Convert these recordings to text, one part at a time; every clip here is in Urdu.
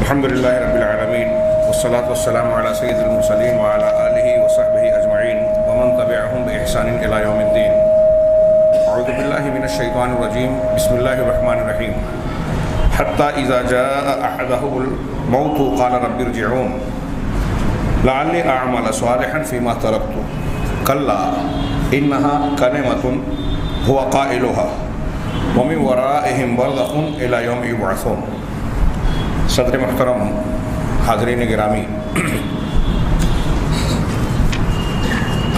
الحمدللہ رب العالمین والصلاة والسلام علی سید المرسلین وعلی آلہ وصحبہ اجمعین ومن تبعہم بإحسان الی یوم الدین. اعوذ باللہ من الشیطان الرجیم. بسم اللہ الرحمن الرحیم. حتی اذا جاء احدهم الموت قال رب ارجعون لعلی اعمل صالحا فیما ترکت کلا انها کلمۃ هو قائلها ومن ورائهم برزخ الی یوم یبعثون. صدر محترم، حاضرین گرامی،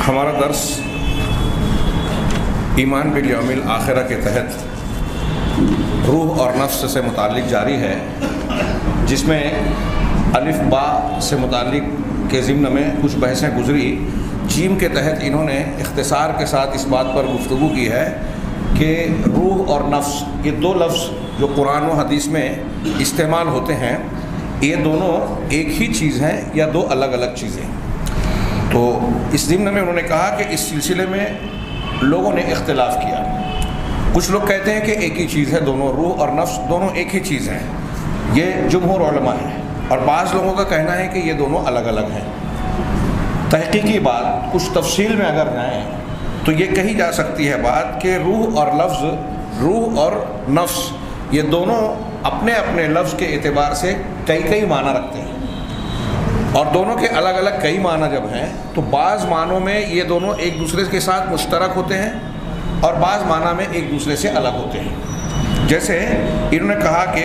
ہمارا درس ایمان بالیوم الآخرہ کے تحت روح اور نفس سے متعلق جاری ہے، جس میں الف با سے متعلق کے ضمن میں کچھ بحثیں گزری. جیم کے تحت انہوں نے اختصار کے ساتھ اس بات پر گفتگو کی ہے کہ روح اور نفس، یہ دو لفظ جو قرآن و حدیث میں استعمال ہوتے ہیں، یہ دونوں ایک ہی چیز ہیں یا دو الگ الگ چیزیں. تو اس ضمن میں انہوں نے کہا کہ اس سلسلے میں لوگوں نے اختلاف کیا. کچھ لوگ کہتے ہیں کہ ایک ہی چیز ہے، دونوں روح اور نفس دونوں ایک ہی چیز ہیں، یہ جمہور علماء ہیں. اور بعض لوگوں کا کہنا ہے کہ یہ دونوں الگ الگ ہیں. تحقیقی بات کچھ تفصیل میں اگر جائیں تو یہ کہی جا سکتی ہے بات کہ روح اور لفظ، روح اور نفس، یہ دونوں اپنے اپنے لفظ کے اعتبار سے کئی معنی رکھتے ہیں، اور دونوں کے الگ الگ کئی معنی جب ہیں تو بعض معنوں میں یہ دونوں ایک دوسرے کے ساتھ مشترک ہوتے ہیں اور بعض معنی میں ایک دوسرے سے الگ ہوتے ہیں. جیسے انہوں نے کہا کہ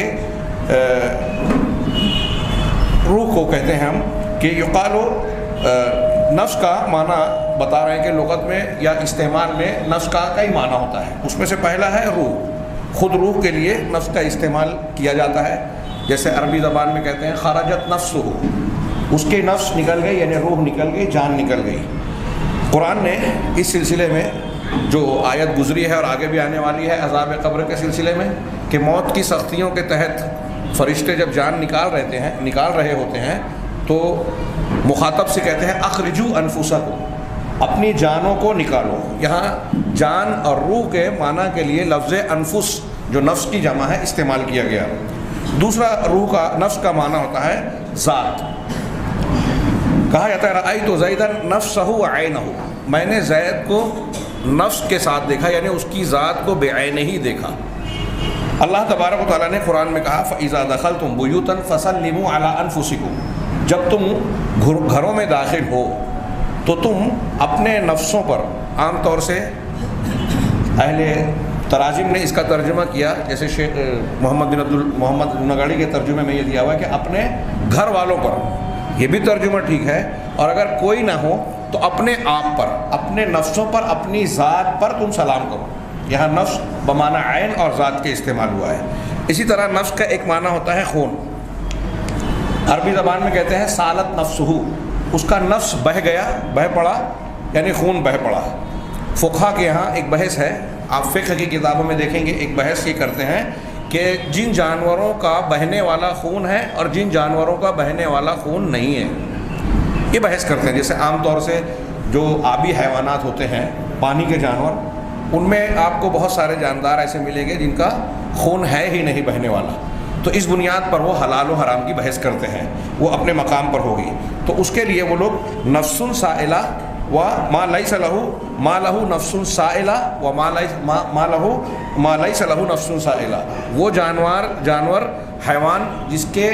روح کو کہتے ہیں ہم کہ یقالو، نفس کا معنی بتا رہے ہیں کہ لغت میں یا استعمال میں نفس کا کئی معنی ہوتا ہے. اس میں سے پہلا ہے روح. خود روح کے لیے نفس کا استعمال کیا جاتا ہے. جیسے عربی زبان میں کہتے ہیں خرجت نفسہ، اس کے نفس نکل گئی، یعنی روح نکل گئی، جان نکل گئی. قرآن نے اس سلسلے میں جو آیت گزری ہے اور آگے بھی آنے والی ہے عذاب قبر کے سلسلے میں، کہ موت کی سختیوں کے تحت فرشتے جب جان نکال رہے ہوتے ہیں تو مخاطب سے کہتے ہیں اخرجوا انفسکم، اپنی جانوں کو نکالو. یہاں جان اور روح کے معنی کے لیے لفظ انفس، جو نفس کی جمع ہے، استعمال کیا گیا. دوسرا روح کا، نفس کا معنی ہوتا ہے ذات. کہا جاتا ہے رأیت زیدا نفسہ وعینہ، میں نے زید کو نفس کے ساتھ دیکھا، یعنی اس کی ذات کو بعینہ ہی دیکھا. اللہ تبارک و تعالیٰ نے قرآن میں کہا فَإِذَا دَخَلْتُمْ بُيُوتًا فَسَلِّمُوا عَلَىٰ أَنفُسِكُمْ، جب تم گھروں میں داخل ہو تو تم اپنے نفسوں پر، عام طور سے اہل تراجم نے اس کا ترجمہ کیا، جیسے شیخ محمد نگاڑی کے ترجمے میں یہ دیا ہوا ہے کہ اپنے گھر والوں پر. یہ بھی ترجمہ ٹھیک ہے. اور اگر کوئی نہ ہو تو اپنے آپ پر، اپنے نفسوں پر، اپنی ذات پر تم سلام کرو. یہاں نفس بمعنی عین اور ذات کے استعمال ہوا ہے. اسی طرح نفس کا ایک معنی ہوتا ہے خون. عربی زبان میں کہتے ہیں سالت نفسہ، اس کا نفس بہہ گیا، بہہ پڑا، یعنی خون بہہ پڑا. فقہا کے یہاں ایک بحث ہے، آپ فقہ کی کتابوں میں دیکھیں گے، ایک بحث یہ کرتے ہیں کہ جن جانوروں کا بہنے والا خون ہے اور جن جانوروں کا بہنے والا خون نہیں ہے، یہ بحث کرتے ہیں. جیسے عام طور سے جو آبی حیوانات ہوتے ہیں، پانی کے جانور، ان میں آپ کو بہت سارے جاندار ایسے ملیں گے جن کا خون ہے ہی نہیں بہنے والا. تو اس بنیاد پر وہ حلال و حرام کی بحث کرتے ہیں، وہ اپنے مقام پر ہوگی. تو اس کے لیے وہ لوگ نفس سائلہ و ما لیس لہ نفس سائلہ و ما لیس لہ نفس سائلہ، وہ جانور حیوان جس کے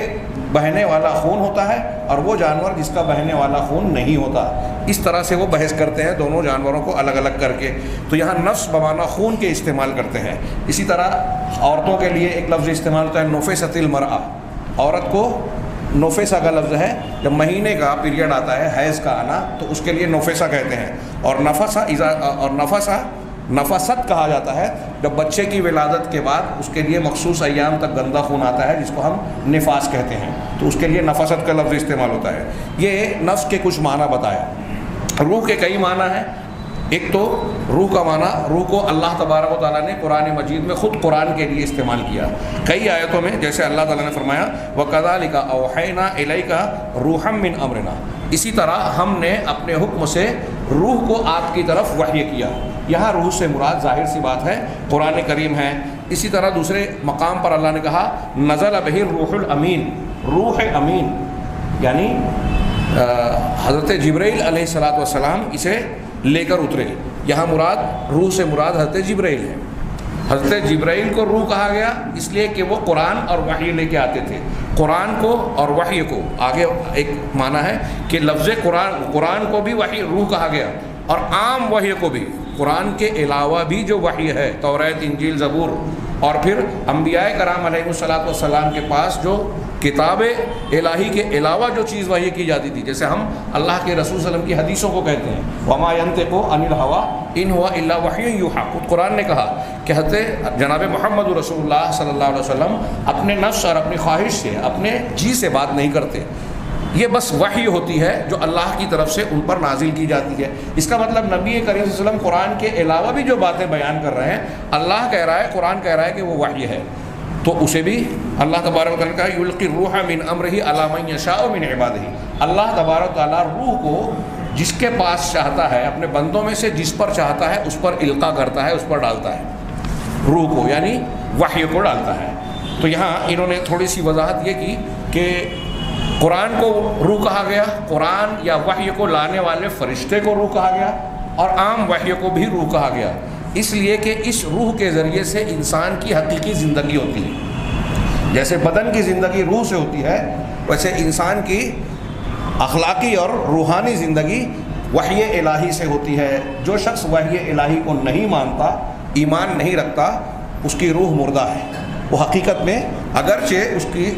بہنے والا خون ہوتا ہے اور وہ جانور جس کا بہنے والا خون نہیں ہوتا. اس طرح سے وہ بحث کرتے ہیں دونوں جانوروں کو الگ الگ کر کے. تو یہاں نفس بمعنی خون کے استعمال کرتے ہیں. اسی طرح عورتوں کے لیے ایک لفظ استعمال ہوتا ہے نفست المرأہ. عورت کو نفسہ کا لفظ ہے، جب مہینے کا پیریڈ آتا ہے، حیض کا آنا، تو اس کے لیے نفسہ کہتے ہیں. اور نفست کہا جاتا ہے جب بچے کی ولادت کے بعد اس کے لیے مخصوص ایام تک گندا خون آتا ہے، جس کو ہم نفاس کہتے ہیں، تو اس کے لیے نفست کا لفظ استعمال ہوتا ہے. یہ نفس کے کچھ معنی بتایا. روح کے کئی معنی ہیں. ایک تو روح کا معنی، روح کو اللہ تبارک و تعالیٰ نے قرآن مجید میں خود قرآن کے لیے استعمال کیا کئی آیتوں میں. جیسے اللہ تعالیٰ نے فرمایا وَكَذَلِكَ أَوْحَيْنَا إِلَيْكَ رُوحًا مِّنْ أَمْرِنَا، اسی طرح ہم نے اپنے حکم سے روح کو آپ کی طرف وحی کیا. یہاں روح سے مراد ظاہر سی بات ہے قرآن کریم ہے. اسی طرح دوسرے مقام پر اللہ نے کہا نزل بہ الروح الامین، روح امین یعنی حضرت جبرائیل علیہ الصلوۃ والسلام اسے لے کر اترے. یہاں مراد روح سے مراد حضرت جبرائیل ہے. حضرت جبرائیل کو روح کہا گیا اس لیے کہ وہ قرآن اور وحی لے کے آتے تھے. قرآن کو اور وحی کو آگے ایک معنی ہے کہ لفظ قرآن کو بھی وحی روح کہا گیا اور عام وحی کو بھی. قرآن کے علاوہ بھی جو وحی ہے توریت انجیل زبور اور پھر انبیاء کرام علیہ الصلوۃ والسلام کے پاس جو کتاب الہی کے علاوہ جو چیز وحی کی جاتی تھی, جیسے ہم اللہ کے رسول صلی اللہ علیہ وسلم کی حدیثوں کو کہتے ہیں وما ينطق عن الهوى ان هو الا وحی یوحی. خود قرآن نے کہا کہ حضرت جناب محمد رسول اللہ صلی اللہ علیہ وسلم اپنے نفس اور اپنی خواہش سے اپنے جی سے بات نہیں کرتے, یہ بس وحی ہوتی ہے جو اللہ کی طرف سے ان پر نازل کی جاتی ہے. اس کا مطلب نبی کریم صلی اللہ علیہ وسلم قرآن کے علاوہ بھی جو باتیں بیان کر رہے ہیں اللہ کہہ رہا ہے, قرآن کہہ رہا ہے کہ وہ وحی ہے, تو اسے بھی اللہ تبارک و تعالیٰ کا یلقی الروح من امرہ علی من یشاء من عبادہ. اللہ تبارک و تعالیٰ روح کو جس کے پاس چاہتا ہے اپنے بندوں میں سے جس پر چاہتا ہے اس پر القاء کرتا ہے, اس پر ڈالتا ہے روح کو, یعنی وحی کو ڈالتا ہے. تو یہاں انہوں نے تھوڑی سی وضاحت یہ کی کہ قرآن کو روح کہا گیا, قرآن یا وحی کو لانے والے فرشتے کو روح کہا گیا اور عام وحی کو بھی روح کہا گیا, اس لیے کہ اس روح کے ذریعے سے انسان کی حقیقی زندگی ہوتی ہے. جیسے بدن کی زندگی روح سے ہوتی ہے ویسے انسان کی اخلاقی اور روحانی زندگی وحی الہی سے ہوتی ہے. جو شخص وحی الہی کو نہیں مانتا, ایمان نہیں رکھتا, اس کی روح مردہ ہے. وہ حقیقت میں اگرچہ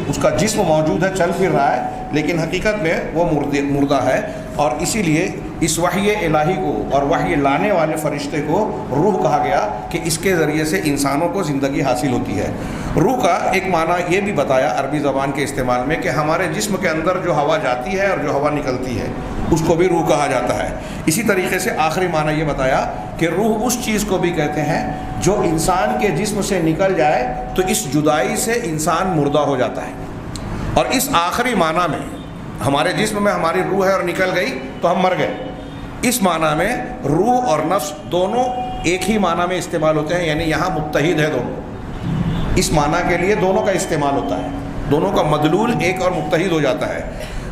اس کا جسم موجود ہے, چل پھر رہا ہے, لیکن حقیقت میں وہ مردہ ہے. اور اسی لیے اس وحی الہی کو اور وحی لانے والے فرشتے کو روح کہا گیا کہ اس کے ذریعے سے انسانوں کو زندگی حاصل ہوتی ہے. روح کا ایک معنی یہ بھی بتایا عربی زبان کے استعمال میں کہ ہمارے جسم کے اندر جو ہوا جاتی ہے اور جو ہوا نکلتی ہے اس کو بھی روح کہا جاتا ہے. اسی طریقے سے آخری معنی یہ بتایا کہ روح اس چیز کو بھی کہتے ہیں جو انسان کے جسم سے نکل جائے تو اس جدائی سے انسان مردہ ہو جاتا ہے. اور اس آخری معنی میں ہمارے جسم میں ہماری روح ہے اور نکل گئی تو ہم مر گئے. اس معنی میں روح اور نفس دونوں ایک ہی معنی میں استعمال ہوتے ہیں, یعنی یہاں متحد ہے دونوں. اس معنی کے لیے دونوں کا استعمال ہوتا ہے, دونوں کا مدلول ایک اور متحد ہو جاتا ہے.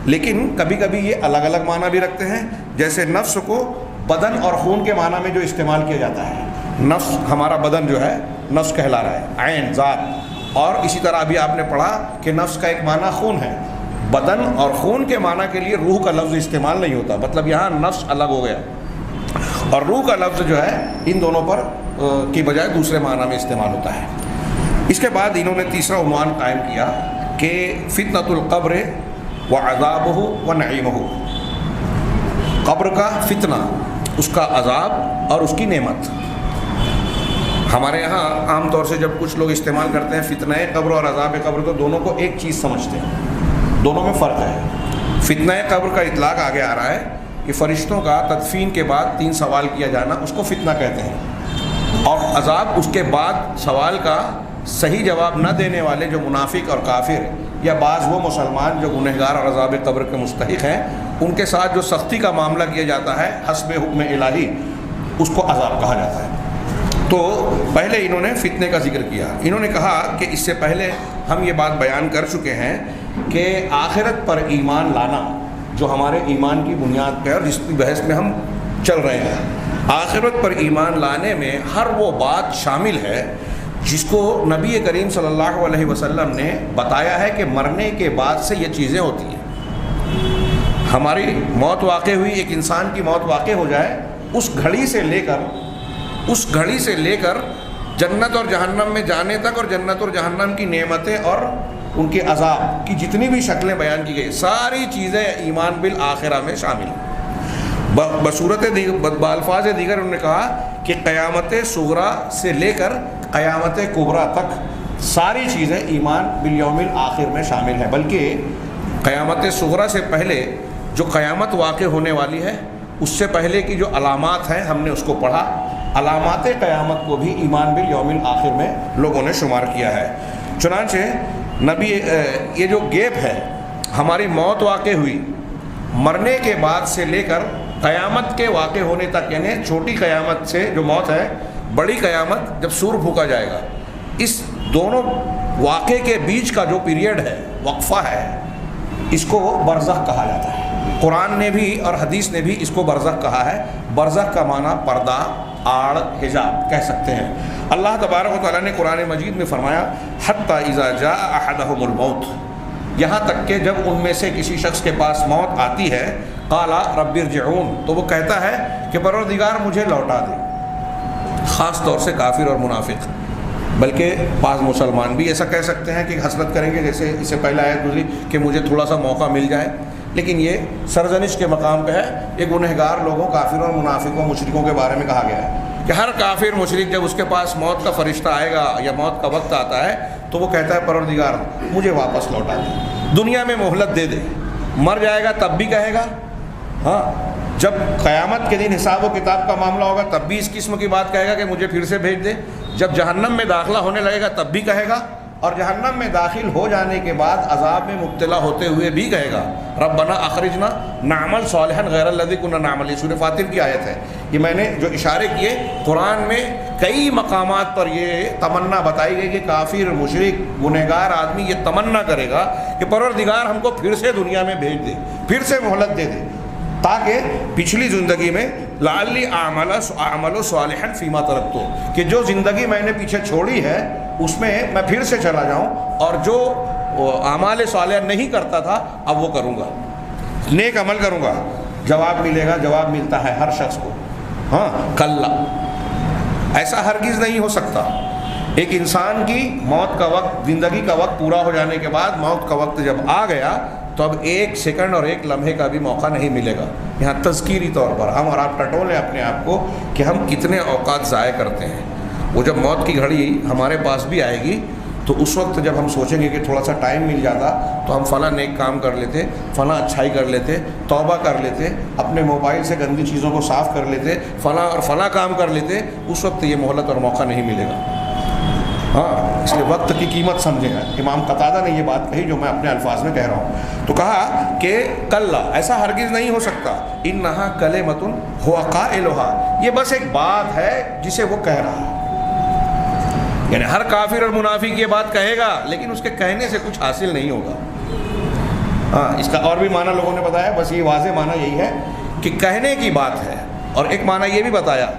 لیکن کبھی کبھی یہ الگ الگ معنی بھی رکھتے ہیں. جیسے نفس کو بدن اور خون کے معنی میں جو استعمال کیا جاتا ہے, نفس ہمارا بدن جو ہے نفس کہلا رہا ہے, عین ذات. اور اسی طرح ابھی آپ نے پڑھا کہ نفس کا ایک معنی خون ہے. بدن اور خون کے معنی کے لیے روح کا لفظ استعمال نہیں ہوتا, مطلب یہاں نفس الگ ہو گیا اور روح کا لفظ جو ہے ان دونوں پر کی بجائے دوسرے معنی میں استعمال ہوتا ہے. اس کے بعد انہوں نے تیسرا عنوان قائم کیا کہ فتنۃ القبر وعذابہ ونعیمہ. قبر کا فتنہ, اس کا عذاب اور اس کی نعمت. ہمارے یہاں عام طور سے جب کچھ لوگ استعمال کرتے ہیں فتنہ قبر اور عذاب قبر تو دونوں کو ایک چیز سمجھتے ہیں, دونوں میں فرق ہے. فتنہ قبر کا اطلاق آگے آ رہا ہے کہ فرشتوں کا تدفین کے بعد 3 سوال کیا جانا, اس کو فتنہ کہتے ہیں. اور عذاب اس کے بعد سوال کا صحیح جواب نہ دینے والے جو منافق اور کافر یا بعض وہ مسلمان جو گنہگار اور عذاب قبر کے مستحق ہیں, ان کے ساتھ جو سختی کا معاملہ کیا جاتا ہے حسب حکم الہی, اس کو عذاب کہا جاتا ہے. تو پہلے انہوں نے فتنے کا ذکر کیا. انہوں نے کہا کہ اس سے پہلے ہم یہ بات بیان کر چکے ہیں کہ آخرت پر ایمان لانا جو ہمارے ایمان کی بنیاد پہ ہے اور جس کی بحث میں ہم چل رہے ہیں, آخرت پر ایمان لانے میں ہر وہ بات شامل ہے جس کو نبی کریم صلی اللہ علیہ وسلم نے بتایا ہے کہ مرنے کے بعد سے یہ چیزیں ہوتی ہیں. ہماری موت واقع ہوئی, ایک انسان کی موت واقع ہو جائے, اس گھڑی سے لے کر جنت اور جہنم میں جانے تک اور جنت اور جہنم کی نعمتیں اور ان کے عذاب کی جتنی بھی شکلیں بیان کی گئی, ساری چیزیں ایمان بالآخرہ میں شامل ہیں. بالفاظ دیگر انہوں نے کہا کہ قیامت صغریٰ سے لے کر قیامت کبریٰ تک ساری چیزیں ایمان بالیوم الآخر میں شامل ہیں. بلکہ قیامت صغریٰ سے پہلے جو قیامت واقع ہونے والی ہے اس سے پہلے کی جو علامات ہیں ہم نے اس کو پڑھا. علامات قیامت کو بھی ایمان بالیوم الآخر میں لوگوں نے شمار کیا ہے. چنانچہ نبی یہ جو گیپ ہے, ہماری موت واقع ہوئی, مرنے کے بعد سے لے کر قیامت کے واقع ہونے تک, یعنی چھوٹی قیامت سے جو موت ہے, بڑی قیامت جب سور پھونکا جائے گا, اس دونوں واقعے کے بیچ کا جو پیریڈ ہے، وقفہ ہے، اس کو برزخ کہا جاتا ہے۔ قرآن نے بھی اور حدیث نے بھی اس کو برزخ کہا ہے۔ برزخ کا معنی پردہ، آڑ، حجاب کہہ سکتے ہیں۔ اللہ تبارک و تعالیٰ نے قرآن مجید میں فرمایا حتی اذا جاء احدهم الموت، یہاں تک کہ جب ان میں سے کسی شخص کے پاس موت آتی ہے، قال رب ارجعون، تو وہ کہتا ہے کہ پروردگار مجھے لوٹا دے۔ خاص طور سے کافر اور منافق، بلکہ بعض مسلمان بھی ایسا کہہ سکتے ہیں کہ حسرت کریں گے، جیسے اس سے پہلے آیت گزری کہ مجھے تھوڑا سا موقع مل جائے، لیکن یہ سرزنش کے مقام پہ ہے۔ یہ گنہگار لوگوں، کافروں اور منافقوں، مشرکوں کے بارے میں کہا گیا ہے کہ ہر کافر مشرک جب اس کے پاس موت کا فرشتہ آئے گا یا موت کا وقت آتا ہے تو وہ کہتا ہے پروردگار مجھے واپس لوٹا دے، دنیا میں مہلت دے دے۔ مر جائے گا تب بھی کہے گا، ہاں جب قیامت کے دن حساب و کتاب کا معاملہ ہوگا تب بھی اس قسم کی بات کہے گا کہ مجھے پھر سے بھیج دے۔ جب جہنم میں داخلہ ہونے لگے گا تب بھی کہے گا، اور جہنم میں داخل ہو جانے کے بعد عذاب میں مبتلا ہوتے ہوئے بھی کہے گا ربنا اخرجنا نعمل صالحا غیر الذی کنا نعمل۔ یہ سورہ فاطر کی آیت ہے۔ یہ میں نے جو اشارے کیے، قرآن میں کئی مقامات پر یہ تمنا بتائی گئی کہ کافر، مشرک، گنہگار آدمی یہ تمنا کرے گا کہ پروردگار ہم کو پھر سے دنیا میں بھیج دے، پھر سے مہلت دے دے، تاکہ پچھلی زندگی میں لعلی اعمل صالحا فیما ترکت، کہ جو زندگی میں نے پیچھے چھوڑی ہے اس میں میں پھر سے چلا جاؤں، اور جو اعمال صالحہ نہیں کرتا تھا اب وہ کروں گا، نیک عمل کروں گا۔ جواب ملے گا، جواب ملتا ہے ہر شخص کو، ہاں کلا، ایسا ہرگز نہیں ہو سکتا۔ ایک انسان کی موت کا وقت، زندگی کا وقت پورا ہو جانے کے بعد موت کا وقت جب آ گیا تو اب ایک سیکنڈ اور ایک لمحے کا بھی موقع نہیں ملے گا۔ یہاں تذکیری طور پر ہم اور آپ ٹٹولیں اپنے آپ کو کہ ہم کتنے اوقات ضائع کرتے ہیں۔ وہ جب موت کی گھڑی ہمارے پاس بھی آئے گی تو اس وقت جب ہم سوچیں گے کہ تھوڑا سا ٹائم مل جاتا تو ہم فلاں نیک کام کر لیتے، فلاں اچھائی کر لیتے، توبہ کر لیتے، اپنے موبائل سے گندی چیزوں کو صاف کر لیتے، فلاں اور فلاں کام کر لیتے، اس وقت یہ مہلت اور موقع نہیں ملے گا۔ ہاں، اس لیے وقت کی قیمت سمجھے گا۔ امام قتادہ نے یہ بات کہی جو میں اپنے الفاظ میں کہہ رہا ہوں، تو کہا کہ کلا، ایسا ہرگز نہیں ہو سکتا، انہا کلمۃ ہو قائلھا، یہ بس ایک بات ہے جسے وہ کہہ رہا ہے۔ یعنی ہر کافر اور منافق یہ بات کہے گا لیکن اس کے کہنے سے کچھ حاصل نہیں ہوگا۔ ہاں، اس کا اور بھی معنی لوگوں نے بتایا، بس یہ واضح معنی یہی ہے کہ کہنے کی بات ہے، اور ایک معنی یہ بھی بتایا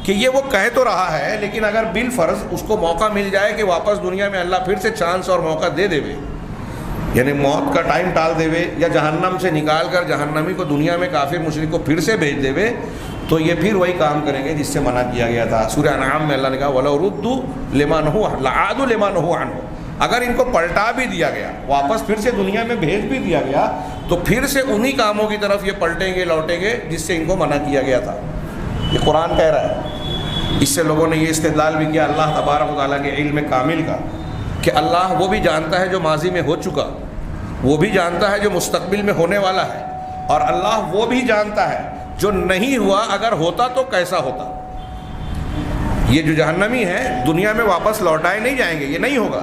کہ یہ وہ کہہ تو رہا ہے لیکن اگر بالفرض اس کو موقع مل جائے کہ واپس دنیا میں اللہ پھر سے چانس اور موقع دے دے، یعنی موت کا ٹائم ٹال دے یا جہنم سے نکال کر جہنمی کو دنیا میں کافر مشرک کو پھر سے بھیج دے، تو یہ پھر وہی کام کریں گے جس سے منع کیا گیا تھا۔ سورہ انعام میں اللہ نے کہا وَلَوْ رُدُّوا لِمَا نُهُوا لَعَادُوا لِمَا نُهُوا عَنْهُ، اگر ان کو پلٹا بھی دیا گیا، واپس پھر سے دنیا میں بھیج بھی دیا گیا، تو پھر سے انہی کاموں کی طرف یہ پلٹیں گے، لوٹیں گے جس سے ان کو منع کیا گیا تھا۔ یہ قرآن کہہ رہا ہے۔ اس سے لوگوں نے یہ استدلال بھی کیا اللہ تبارک و تعالیٰ کے علم کامل کا کہ اللہ وہ بھی جانتا ہے جو ماضی میں ہو چکا، وہ بھی جانتا ہے جو مستقبل میں ہونے والا ہے، اور اللہ وہ بھی جانتا ہے جو نہیں ہوا، اگر ہوتا تو کیسا ہوتا۔ یہ جو جہنمی ہے دنیا میں واپس لوٹائے نہیں جائیں گے، یہ نہیں ہوگا،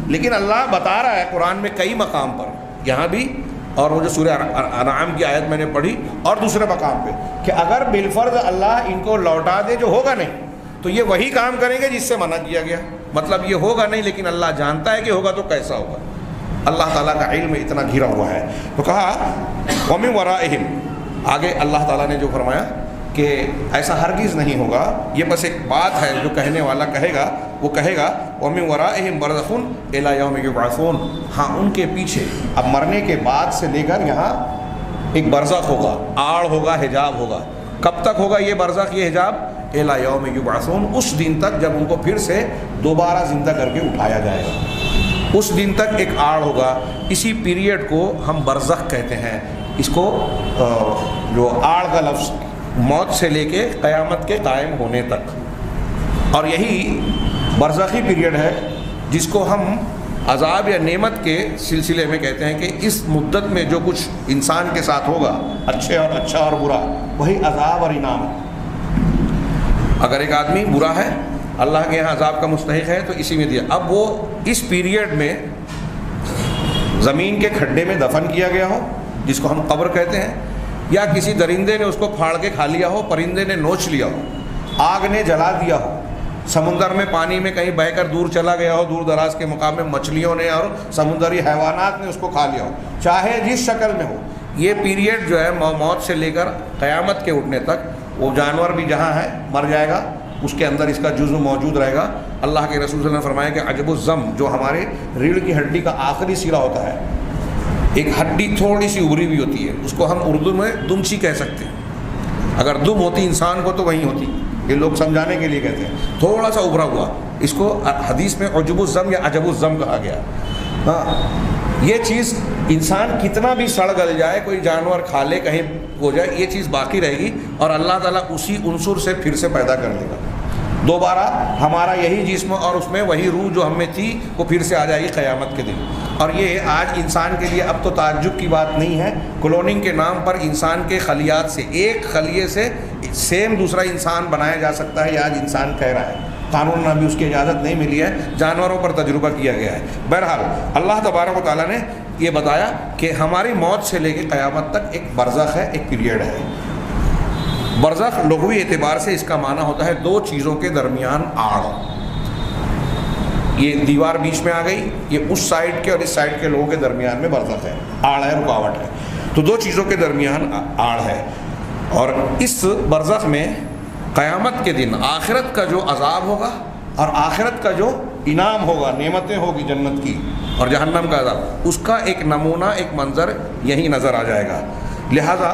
لیکن اللہ بتا رہا ہے قرآن میں کئی مقام پر، یہاں بھی اور وہ جو سورہ انعام کی آیت میں نے پڑھی اور دوسرے مقام پہ، کہ اگر بالفرض اللہ ان کو لوٹا دے جو ہوگا نہیں، تو یہ وہی کام کریں گے جس سے منع کیا گیا۔ مطلب یہ ہوگا نہیں لیکن اللہ جانتا ہے کہ ہوگا تو کیسا ہوگا۔ اللہ تعالیٰ کا علم اتنا گھرا ہوا ہے۔ تو کہا وَمِن وَرَائِهِمْ، آگے اللہ تعالیٰ نے جو فرمایا کہ ایسا ہرگز نہیں ہوگا، یہ بس ایک بات ہے جو کہنے والا کہے گا، وہ کہے گا وَمِن وَرَائِهِمْ بَرْزَخٌ إِلَىٰ يَوْمِ يُبْعَثُونَ، ہاں ان کے پیچھے اب مرنے کے بعد سے لے کر یہاں ایک برزخ ہوگا، آڑ ہوگا، حجاب ہوگا۔ کب تک ہوگا یہ برزخ، یہ حجاب؟ إِلَىٰ يَوْمِ يُبْعَثُونَ، اس دن تک جب ان کو پھر سے دوبارہ زندہ کر کے اٹھایا جائے گا، اس دن تک ایک آڑ ہوگا۔ اسی پیریڈ کو ہم برزخ کہتے ہیں، اس کو جو آڑ کا لفظ موت سے لے کے قیامت کے قائم ہونے تک، اور یہی برزخی پیریڈ ہے جس کو ہم عذاب یا نعمت کے سلسلے میں کہتے ہیں کہ اس مدت میں جو کچھ انسان کے ساتھ ہوگا، اچھا اور برا، وہی عذاب اور انعام ہے۔ اگر ایک آدمی برا ہے، اللہ کے یہاں عذاب کا مستحق ہے، تو اسی میں دیا۔ اب وہ اس پیریڈ میں زمین کے کھڈے میں دفن کیا گیا ہو، جس کو ہم قبر کہتے ہیں، یا کسی درندے نے اس کو پھاڑ کے کھا لیا ہو، پرندے نے نوچ لیا ہو، آگ نے جلا دیا ہو، سمندر میں پانی میں کہیں بہہ کر دور چلا گیا ہو، دور دراز کے مقام میں مچھلیوں نے اور سمندری حیوانات نے اس کو کھا لیا ہو، چاہے جس شکل میں ہو، یہ پیریڈ جو ہے موت سے لے کر قیامت کے اٹھنے تک وہ جانور بھی جہاں ہے مر جائے گا، اس کے اندر اس کا جزو موجود رہے گا۔ اللہ کے رسول صلی اللہ علیہ وسلم نے فرمایا کہ عجب الزم، جو ہمارے ریڑھ کی ہڈی کا آخری سرا ہوتا ہے، ایک ہڈی تھوڑی سی ابری ہوئی ہوتی ہے، اس کو ہم اردو میں دمچی کہہ سکتے ہیں۔ اگر دم ہوتی انسان کو تو وہیں ہوتی، یہ لوگ سمجھانے کے لیے کہتے ہیں، تھوڑا سا ابھرا ہوا، اس کو حدیث میں عجب الزم یا عجب الزم کہا گیا۔ ہاں، یہ چیز انسان کتنا بھی سڑ گل جائے، کوئی جانور کھا لے، کہیں ہو جائے، یہ چیز باقی رہے گی اور اللہ تعالیٰ اسی عنصر سے پھر سے پیدا کر دے گا دوبارہ، ہمارا یہی جسم اور اس میں وہی روح جو ہم میں تھی وہ پھر سے آ جائے گی قیامت کے دن۔ اور یہ آج انسان کے لیے اب تو تعجب کی بات نہیں ہے، کلوننگ کے نام پر انسان کے خلیات سے، ایک خلیے سے سیم دوسرا انسان بنایا جا سکتا ہے، یہ آج انسان کہہ رہا ہے، قانون میں ابھی اس کی اجازت نہیں ملی ہے، جانوروں پر تجربہ کیا گیا ہے۔ بہرحال اللہ تبارک و تعالیٰ نے یہ بتایا کہ ہماری موت سے لے کے قیامت تک ایک برزخ ہے، ایک پیریڈ ہے۔ برزخ لغوی اعتبار سے اس کا معنی ہوتا ہے دو چیزوں کے درمیان آڑ، یہ دیوار بیچ میں آ گئی، یہ اس سائڈ کے اور اس سائڈ کے لوگوں کے درمیان میں برزخ ہے، آڑ ہے، رکاوٹ ہے، تو دو چیزوں کے درمیان آڑ ہے۔ اور اس برزخ میں قیامت کے دن آخرت کا جو عذاب ہوگا اور آخرت کا جو انعام ہوگا، نعمتیں ہوگی جنت کی اور جہنم کا عذاب، اس کا ایک نمونہ، ایک منظر یہی نظر آ جائے گا۔ لہذا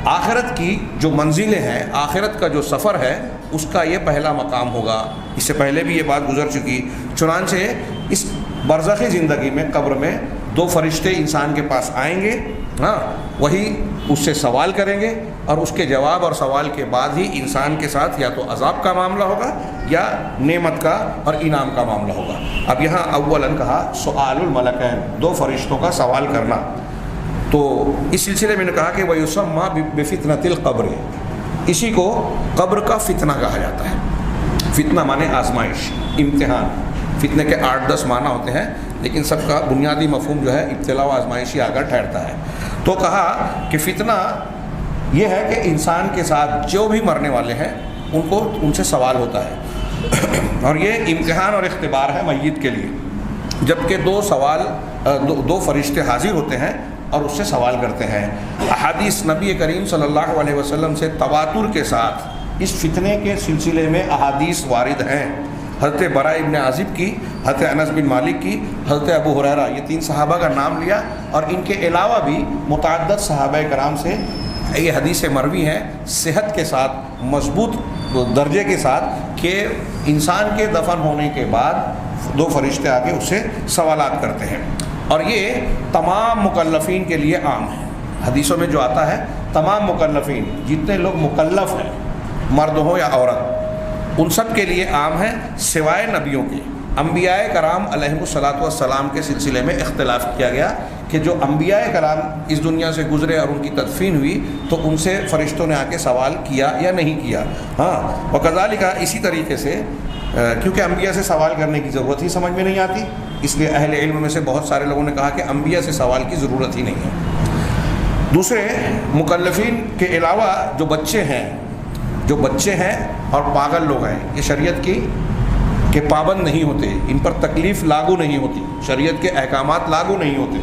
آخرت کی جو منزلیں ہیں، آخرت کا جو سفر ہے، اس کا یہ پہلا مقام ہوگا۔ اس سے پہلے بھی یہ بات گزر چکی، چنانچہ اس برزخی زندگی میں، قبر میں، دو فرشتے انسان کے پاس آئیں گے، ہاں، وہی اس سے سوال کریں گے اور اس کے جواب اور سوال کے بعد ہی انسان کے ساتھ یا تو عذاب کا معاملہ ہوگا یا نعمت کا اور انعام کا معاملہ ہوگا۔ اب یہاں اولاً کہا سؤال الملکین، دو فرشتوں کا سوال کرنا، تو اس سلسلے میں نے کہا کہ وَيُسَمَّى بِفِتْنَةِ الْقَبْرِ، اسی کو قبر کا فتنہ کہا جاتا ہے۔ فتنہ مانے آزمائش، امتحان۔ فتنے کے 8-10 معنی ہوتے ہیں، لیکن سب کا بنیادی مفہوم جو ہے ابتلا و آزمائش ہی آ کر ٹھہرتا ہے۔ تو کہا کہ فتنہ یہ ہے کہ انسان کے ساتھ جو بھی مرنے والے ہیں ان سے سوال ہوتا ہے اور یہ امتحان اور اختبار ہے میت کے لیے، جبکہ دو فرشتے حاضر ہوتے ہیں اور اس سے سوال کرتے ہیں۔ احادیث نبی کریم صلی اللہ علیہ وسلم سے تواتر کے ساتھ اس فتنے کے سلسلے میں احادیث وارد ہیں۔ حضرت براء ابن عازب کی، حضرت انس بن مالک کی، حضرت ابو ہریرہ، یہ 3 صحابہ کا نام لیا، اور ان کے علاوہ بھی متعدد صحابہ کرام سے یہ حدیث مروی ہیں صحت کے ساتھ، مضبوط درجے کے ساتھ، کہ انسان کے دفن ہونے کے بعد 2 فرشتے آ کے اس سے سوالات کرتے ہیں، اور یہ تمام مکلفین کے لیے عام ہے۔ حدیثوں میں جو آتا ہے تمام مکلفین، جتنے لوگ مکلف ہیں، مرد ہو یا عورت، ان سب کے لیے عام ہے، سوائے نبیوں کے۔ انبیاء کرام علیہم الصلاۃ والسلام کے سلسلے میں اختلاف کیا گیا کہ جو انبیاء کرام اس دنیا سے گزرے اور ان کی تدفین ہوئی تو ان سے فرشتوں نے آ کے سوال کیا یا نہیں کیا۔ ہاں، وکذالک، اسی طریقے سے کیونکہ انبیاء سے سوال کرنے کی ضرورت ہی سمجھ میں نہیں آتی، اس لیے اہل علم میں سے بہت سارے لوگوں نے کہا کہ انبیاء سے سوال کی ضرورت ہی نہیں ہے۔ دوسرے مکلفین کے علاوہ جو بچے ہیں اور پاگل لوگ ہیں، یہ شریعت کے پابند نہیں ہوتے، ان پر تکلیف لاگو نہیں ہوتی، شریعت کے احکامات لاگو نہیں ہوتے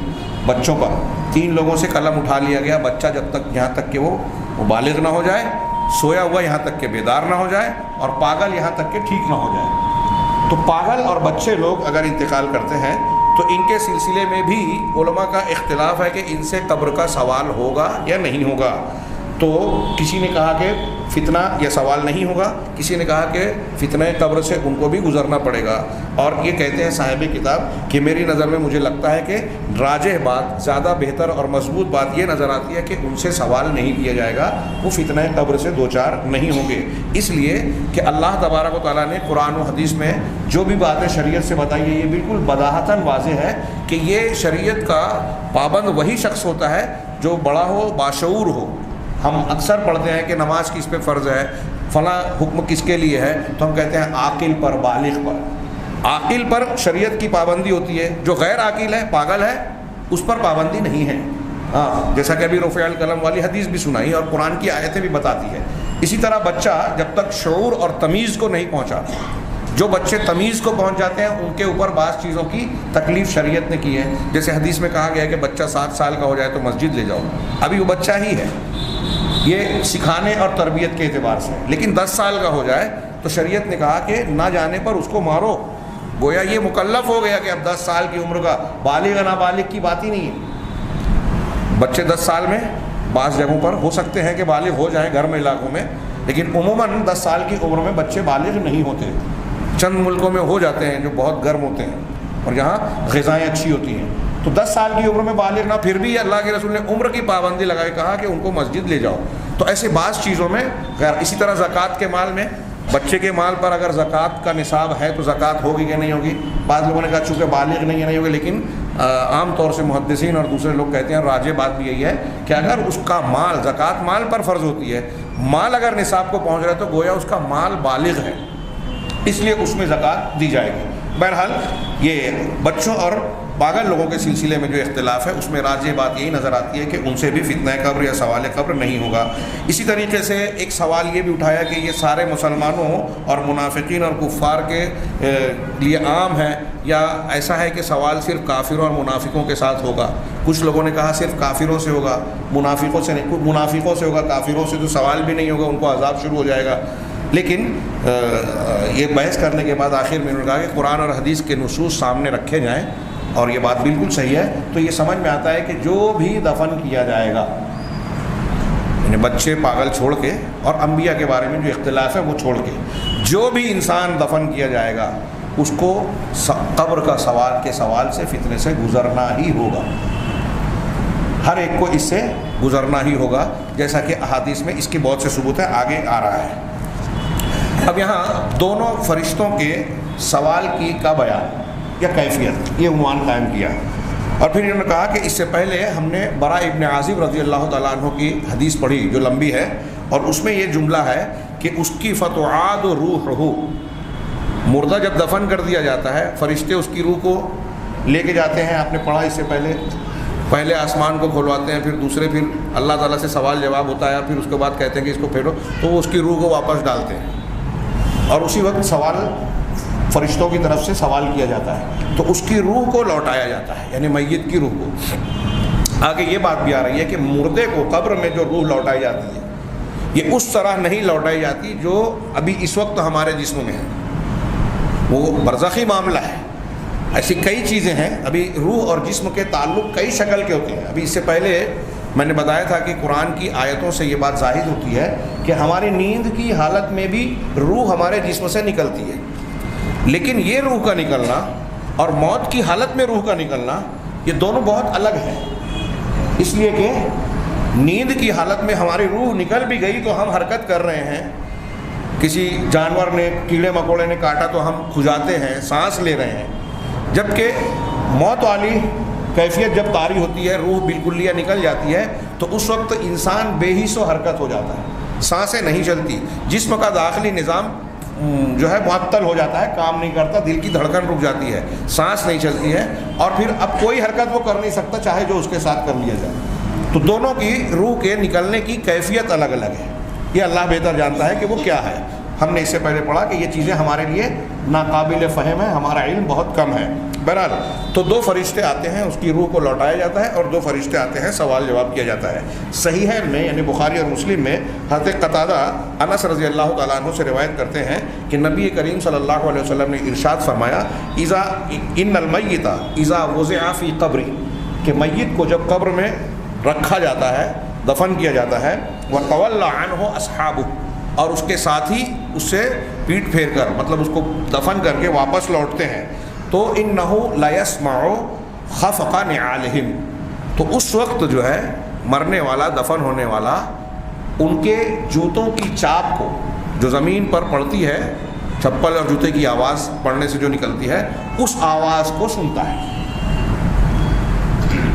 بچوں پر۔ 3 لوگوں سے قلم اٹھا لیا گیا، بچہ جب تک یہاں تک کہ وہ بالغ نہ ہو جائے، سویا ہوا یہاں تک کہ بیدار نہ ہو جائے، اور پاگل یہاں تک کہ ٹھیک نہ ہو جائے۔ تو پاگل اور بچے لوگ اگر انتقال کرتے ہیں تو ان کے سلسلے میں بھی علماء کا اختلاف ہے کہ ان سے قبر کا سوال ہوگا یا نہیں ہوگا۔ تو کسی نے کہا کہ فتنہ یا سوال نہیں ہوگا، کسی نے کہا کہ فتنہ قبر سے ان کو بھی گزرنا پڑے گا، اور یہ کہتے ہیں صاحب کتاب کہ میری نظر میں مجھے لگتا ہے کہ راجح بات، زیادہ بہتر اور مضبوط بات یہ نظر آتی ہے کہ ان سے سوال نہیں کیا جائے گا، وہ فتنہ قبر سے دوچار نہیں ہوں گے، اس لیے کہ اللہ تبارک و تعالیٰ نے قرآن و حدیث میں جو بھی باتیں شریعت سے بتائی ہے، یہ بالکل بداہتاً واضح ہے کہ یہ شریعت کا پابند وہی شخص ہوتا ہے جو بڑا ہو، باشعور ہو۔ ہم اکثر پڑھتے ہیں کہ نماز کس پہ فرض ہے، فلاں حکم کس کے لیے ہے، تو ہم کہتے ہیں عاقل پر، بالغ پر۔ عاقل پر شریعت کی پابندی ہوتی ہے، جو غیر عاقل ہے، پاگل ہے، اس پر پابندی نہیں ہے۔ ہاں، جیسا کہ ابھی رفع القلم والی حدیث بھی سنائی اور قرآن کی آیتیں بھی بتاتی ہے۔ اسی طرح بچہ جب تک شعور اور تمیز کو نہیں پہنچا، جو بچے تمیز کو پہنچ جاتے ہیں ان کے اوپر بعض چیزوں کی تکلیف شریعت نے کی ہے. جیسے حدیث میں کہا گیا ہے کہ بچہ 7 سال کا ہو جائے تو مسجد لے جاؤ. ابھی وہ بچہ ہی ہے، یہ سکھانے اور تربیت کے اعتبار سے. لیکن 10 سال کا ہو جائے تو شریعت نے کہا کہ نہ جانے پر اس کو مارو. گویا یہ مکلف ہو گیا کہ اب 10 سال کی عمر کا بالغ نابالغ کی بات ہی نہیں ہے. بچے 10 سال میں بعض جگہوں پر ہو سکتے ہیں کہ بالغ ہو جائیں گھر میں علاقوں میں، لیکن عموماً 10 سال کی عمر میں بچے بالغ نہیں ہوتے. چند ملکوں میں ہو جاتے ہیں جو بہت گرم ہوتے ہیں اور جہاں غذائیں اچھی ہوتی ہیں. تو 10 سال کی عمر میں بالغ نہ، پھر بھی اللہ کے رسول نے عمر کی پابندی لگا کے کہا کہ ان کو مسجد لے جاؤ. تو ایسے بعض چیزوں میں غیر. اسی طرح زکوٰۃ کے مال میں، بچے کے مال پر اگر زکوٰۃ کا نصاب ہے تو زکوٰۃ ہوگی کہ نہیں ہوگی. بعض لوگوں نے کہا چونکہ بالغ نہیں ہوگی، لیکن عام طور سے محدثین اور دوسرے لوگ کہتے ہیں، راجح بات بھی یہی ہے کہ اگر اس کا مال، زکوٰۃ مال پر فرض ہوتی ہے، مال اگر نصاب کو پہنچ رہا ہے تو گویا اس کا مال بالغ ہے، اس لیے اس میں زکوٰۃ دی جائے گی. بہرحال یہ بچوں اور پاگل لوگوں کے سلسلے میں جو اختلاف ہے اس میں راجح بات یہی نظر آتی ہے کہ ان سے بھی فتنہ قبر یا سوال قبر نہیں ہوگا. اسی طریقے سے ایک سوال یہ بھی اٹھایا کہ یہ سارے مسلمانوں اور منافقین اور کفار کے لیے عام ہے، یا ایسا ہے کہ سوال صرف کافروں اور منافقوں کے ساتھ ہوگا. کچھ لوگوں نے کہا صرف کافروں سے ہوگا، منافقوں سے نہیں. منافقوں سے ہوگا، کافروں سے تو سوال بھی نہیں ہوگا، ان کو عذاب شروع ہو جائے گا. لیکن یہ بحث کرنے کے بعد آخر میں انہوں نے کہا کہ قرآن اور حدیث کے نصوص سامنے رکھے جائیں، اور یہ بات بالکل صحیح ہے. تو یہ سمجھ میں آتا ہے کہ جو بھی دفن کیا جائے گا، یعنی بچے پاگل چھوڑ کے اور انبیاء کے بارے میں جو اختلاف ہے وہ چھوڑ کے، جو بھی انسان دفن کیا جائے گا اس کو قبر کا سوال کے سوال سے، فتنے سے گزرنا ہی ہوگا. ہر ایک کو اس سے گزرنا ہی ہوگا، جیسا کہ احادیث میں اس کے بہت سے ثبوت ہیں، آگے آ رہا ہے. اب یہاں دونوں فرشتوں کے سوال کی کا بیان یا کیفیت، یہ عنوان قائم کیا. اور پھر انہوں نے کہا کہ اس سے پہلے ہم نے براء ابن عازب رضی اللہ تعالیٰ عنہ کی حدیث پڑھی جو لمبی ہے، اور اس میں یہ جملہ ہے کہ اس کی فتعاد روحہ، مردہ جب دفن کر دیا جاتا ہے فرشتے اس کی روح کو لے کے جاتے ہیں. آپ نے پڑھا اس سے پہلے آسمان کو کھلواتے ہیں، پھر دوسرے، پھر اللہ تعالیٰ سے سوال جواب ہوتا ہے، پھر اس کے بعد کہتے ہیں کہ اس کو پھیرو، تو وہ اس کی روح کو واپس ڈالتے ہیں، اور اسی وقت سوال فرشتوں کی طرف سے سوال کیا جاتا ہے. تو اس کی روح کو لوٹایا جاتا ہے، یعنی میت کی روح کو. آگے یہ بات بھی آ رہی ہے کہ مردے کو قبر میں جو روح لوٹائی جاتی ہے، یہ اس طرح نہیں لوٹائی جاتی جو ابھی اس وقت ہمارے جسم میں ہے. وہ برزخی معاملہ ہے. ایسی کئی چیزیں ہیں. ابھی روح اور جسم کے تعلق کئی شکل کے ہوتے ہیں. ابھی اس سے پہلے میں نے بتایا تھا کہ قرآن کی آیتوں سے یہ بات ظاہر ہوتی ہے کہ ہماری نیند کی حالت میں بھی روح ہمارے جسم سے نکلتی ہے، لیکن یہ روح کا نکلنا اور موت کی حالت میں روح کا نکلنا، یہ دونوں بہت الگ ہیں. اس لیے کہ نیند کی حالت میں ہماری روح نکل بھی گئی تو ہم حرکت کر رہے ہیں، کسی جانور نے، کیڑے مکوڑے نے کاٹا تو ہم کھجاتے ہیں، سانس لے رہے ہیں. جبکہ موت والی کیفیت جب طاری ہوتی ہے، روح بالکلیہ نکل جاتی ہے، تو اس وقت انسان بے حس و حرکت ہو جاتا ہے، سانسیں نہیں چلتی، جسم کا داخلی نظام جو ہے معطل ہو جاتا ہے، کام نہیں کرتا، دل کی دھڑکن رک جاتی ہے، سانس نہیں چلتی ہے، اور پھر اب کوئی حرکت وہ کر نہیں سکتا چاہے جو اس کے ساتھ کر لیا جائے. تو دونوں کی روح کے نکلنے کی کیفیت الگ الگ ہے. یہ اللہ بہتر جانتا ہے کہ وہ کیا ہے. ہم نے اس سے پہلے پڑھا کہ یہ چیزیں ہمارے لیے ناقابل فہم ہیں، ہمارا علم بہت کم ہے. بہرحال تو 2 فرشتے آتے ہیں، اس کی روح کو لوٹایا جاتا ہے، اور 2 فرشتے آتے ہیں، سوال جواب کیا جاتا ہے. صحیحین میں یعنی بخاری اور مسلم میں حضرت قتادہ انس رضی اللہ تعالیٰ عنہ سے روایت کرتے ہیں کہ نبی کریم صلی اللہ علیہ وسلم نے ارشاد فرمایا، ان المیت اذا وضع فی قبر، کہ میت کو جب قبر میں رکھا جاتا ہے، دفن کیا جاتا ہے، وتولى عنہ اصحابہ، اور اس کے ساتھی اس سے پیٹ پھیر کر، مطلب اس کو دفن کر کے واپس لوٹتے ہیں، تو انہ لیسمع خفق نعالہم، تو اس وقت جو ہے مرنے والا، دفن ہونے والا، ان کے جوتوں کی چاپ کو جو زمین پر پڑتی ہے، چپل اور جوتے کی آواز پڑنے سے جو نکلتی ہے، اس آواز کو سنتا ہے.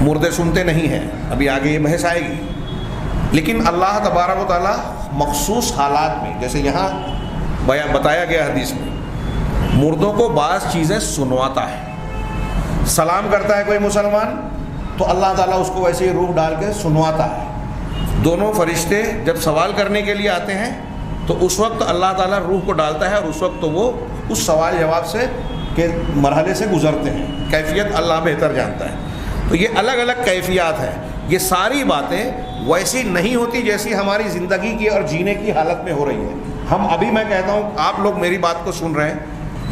مردے سنتے نہیں ہیں، ابھی آگے یہ بحث آئے گی. لیکن اللہ تبارک و تعالیٰ مخصوص حالات میں، جیسے یہاں بتایا گیا حدیث میں، مردوں کو بعض چیزیں سنواتا ہے. سلام کرتا ہے کوئی مسلمان تو اللہ تعالیٰ اس کو ویسے ہی روح ڈال کے سنواتا ہے. دونوں فرشتے جب سوال کرنے کے لیے آتے ہیں تو اس وقت اللہ تعالیٰ روح کو ڈالتا ہے، اور اس وقت تو وہ اس سوال جواب سے کے مرحلے سے گزرتے ہیں. کیفیت اللہ بہتر جانتا ہے. تو یہ الگ الگ کیفیات ہیں. یہ ساری باتیں ویسی نہیں ہوتی جیسی ہماری زندگی کی اور جینے کی حالت میں ہو رہی ہے. ہم ابھی میں کہتا ہوں آپ لوگ میری بات کو سن رہے ہیں,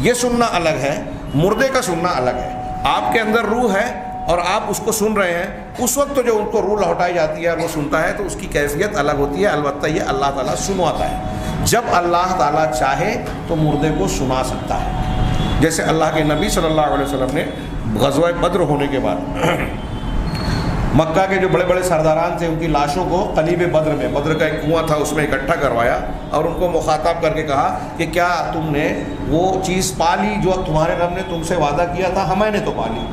یہ سننا الگ ہے, مردے کا سننا الگ ہے. آپ کے اندر روح ہے اور آپ اس کو سن رہے ہیں, اس وقت تو جو ان کو روح لوٹائی جاتی ہے اور وہ سنتا ہے تو اس کی کیفیت الگ ہوتی ہے. البتہ یہ اللہ تعالیٰ سنواتا ہے. جب اللہ تعالیٰ چاہے تو مردے کو سنا سکتا ہے. جیسے اللہ کے نبی صلی اللہ علیہ وسلم نے غزوہ بدر ہونے کے بعد مکہ کے جو بڑے بڑے سرداران تھے ان کی لاشوں کو قلیب بدر میں, بدر کا ایک کنواں تھا اس میں اکٹھا کروایا اور ان کو مخاطب کر کے کہا کہ کیا تم نے وہ چیز پا لی جو تمہارے رب نے تم سے وعدہ کیا تھا؟ ہمیں نے تو پا لی.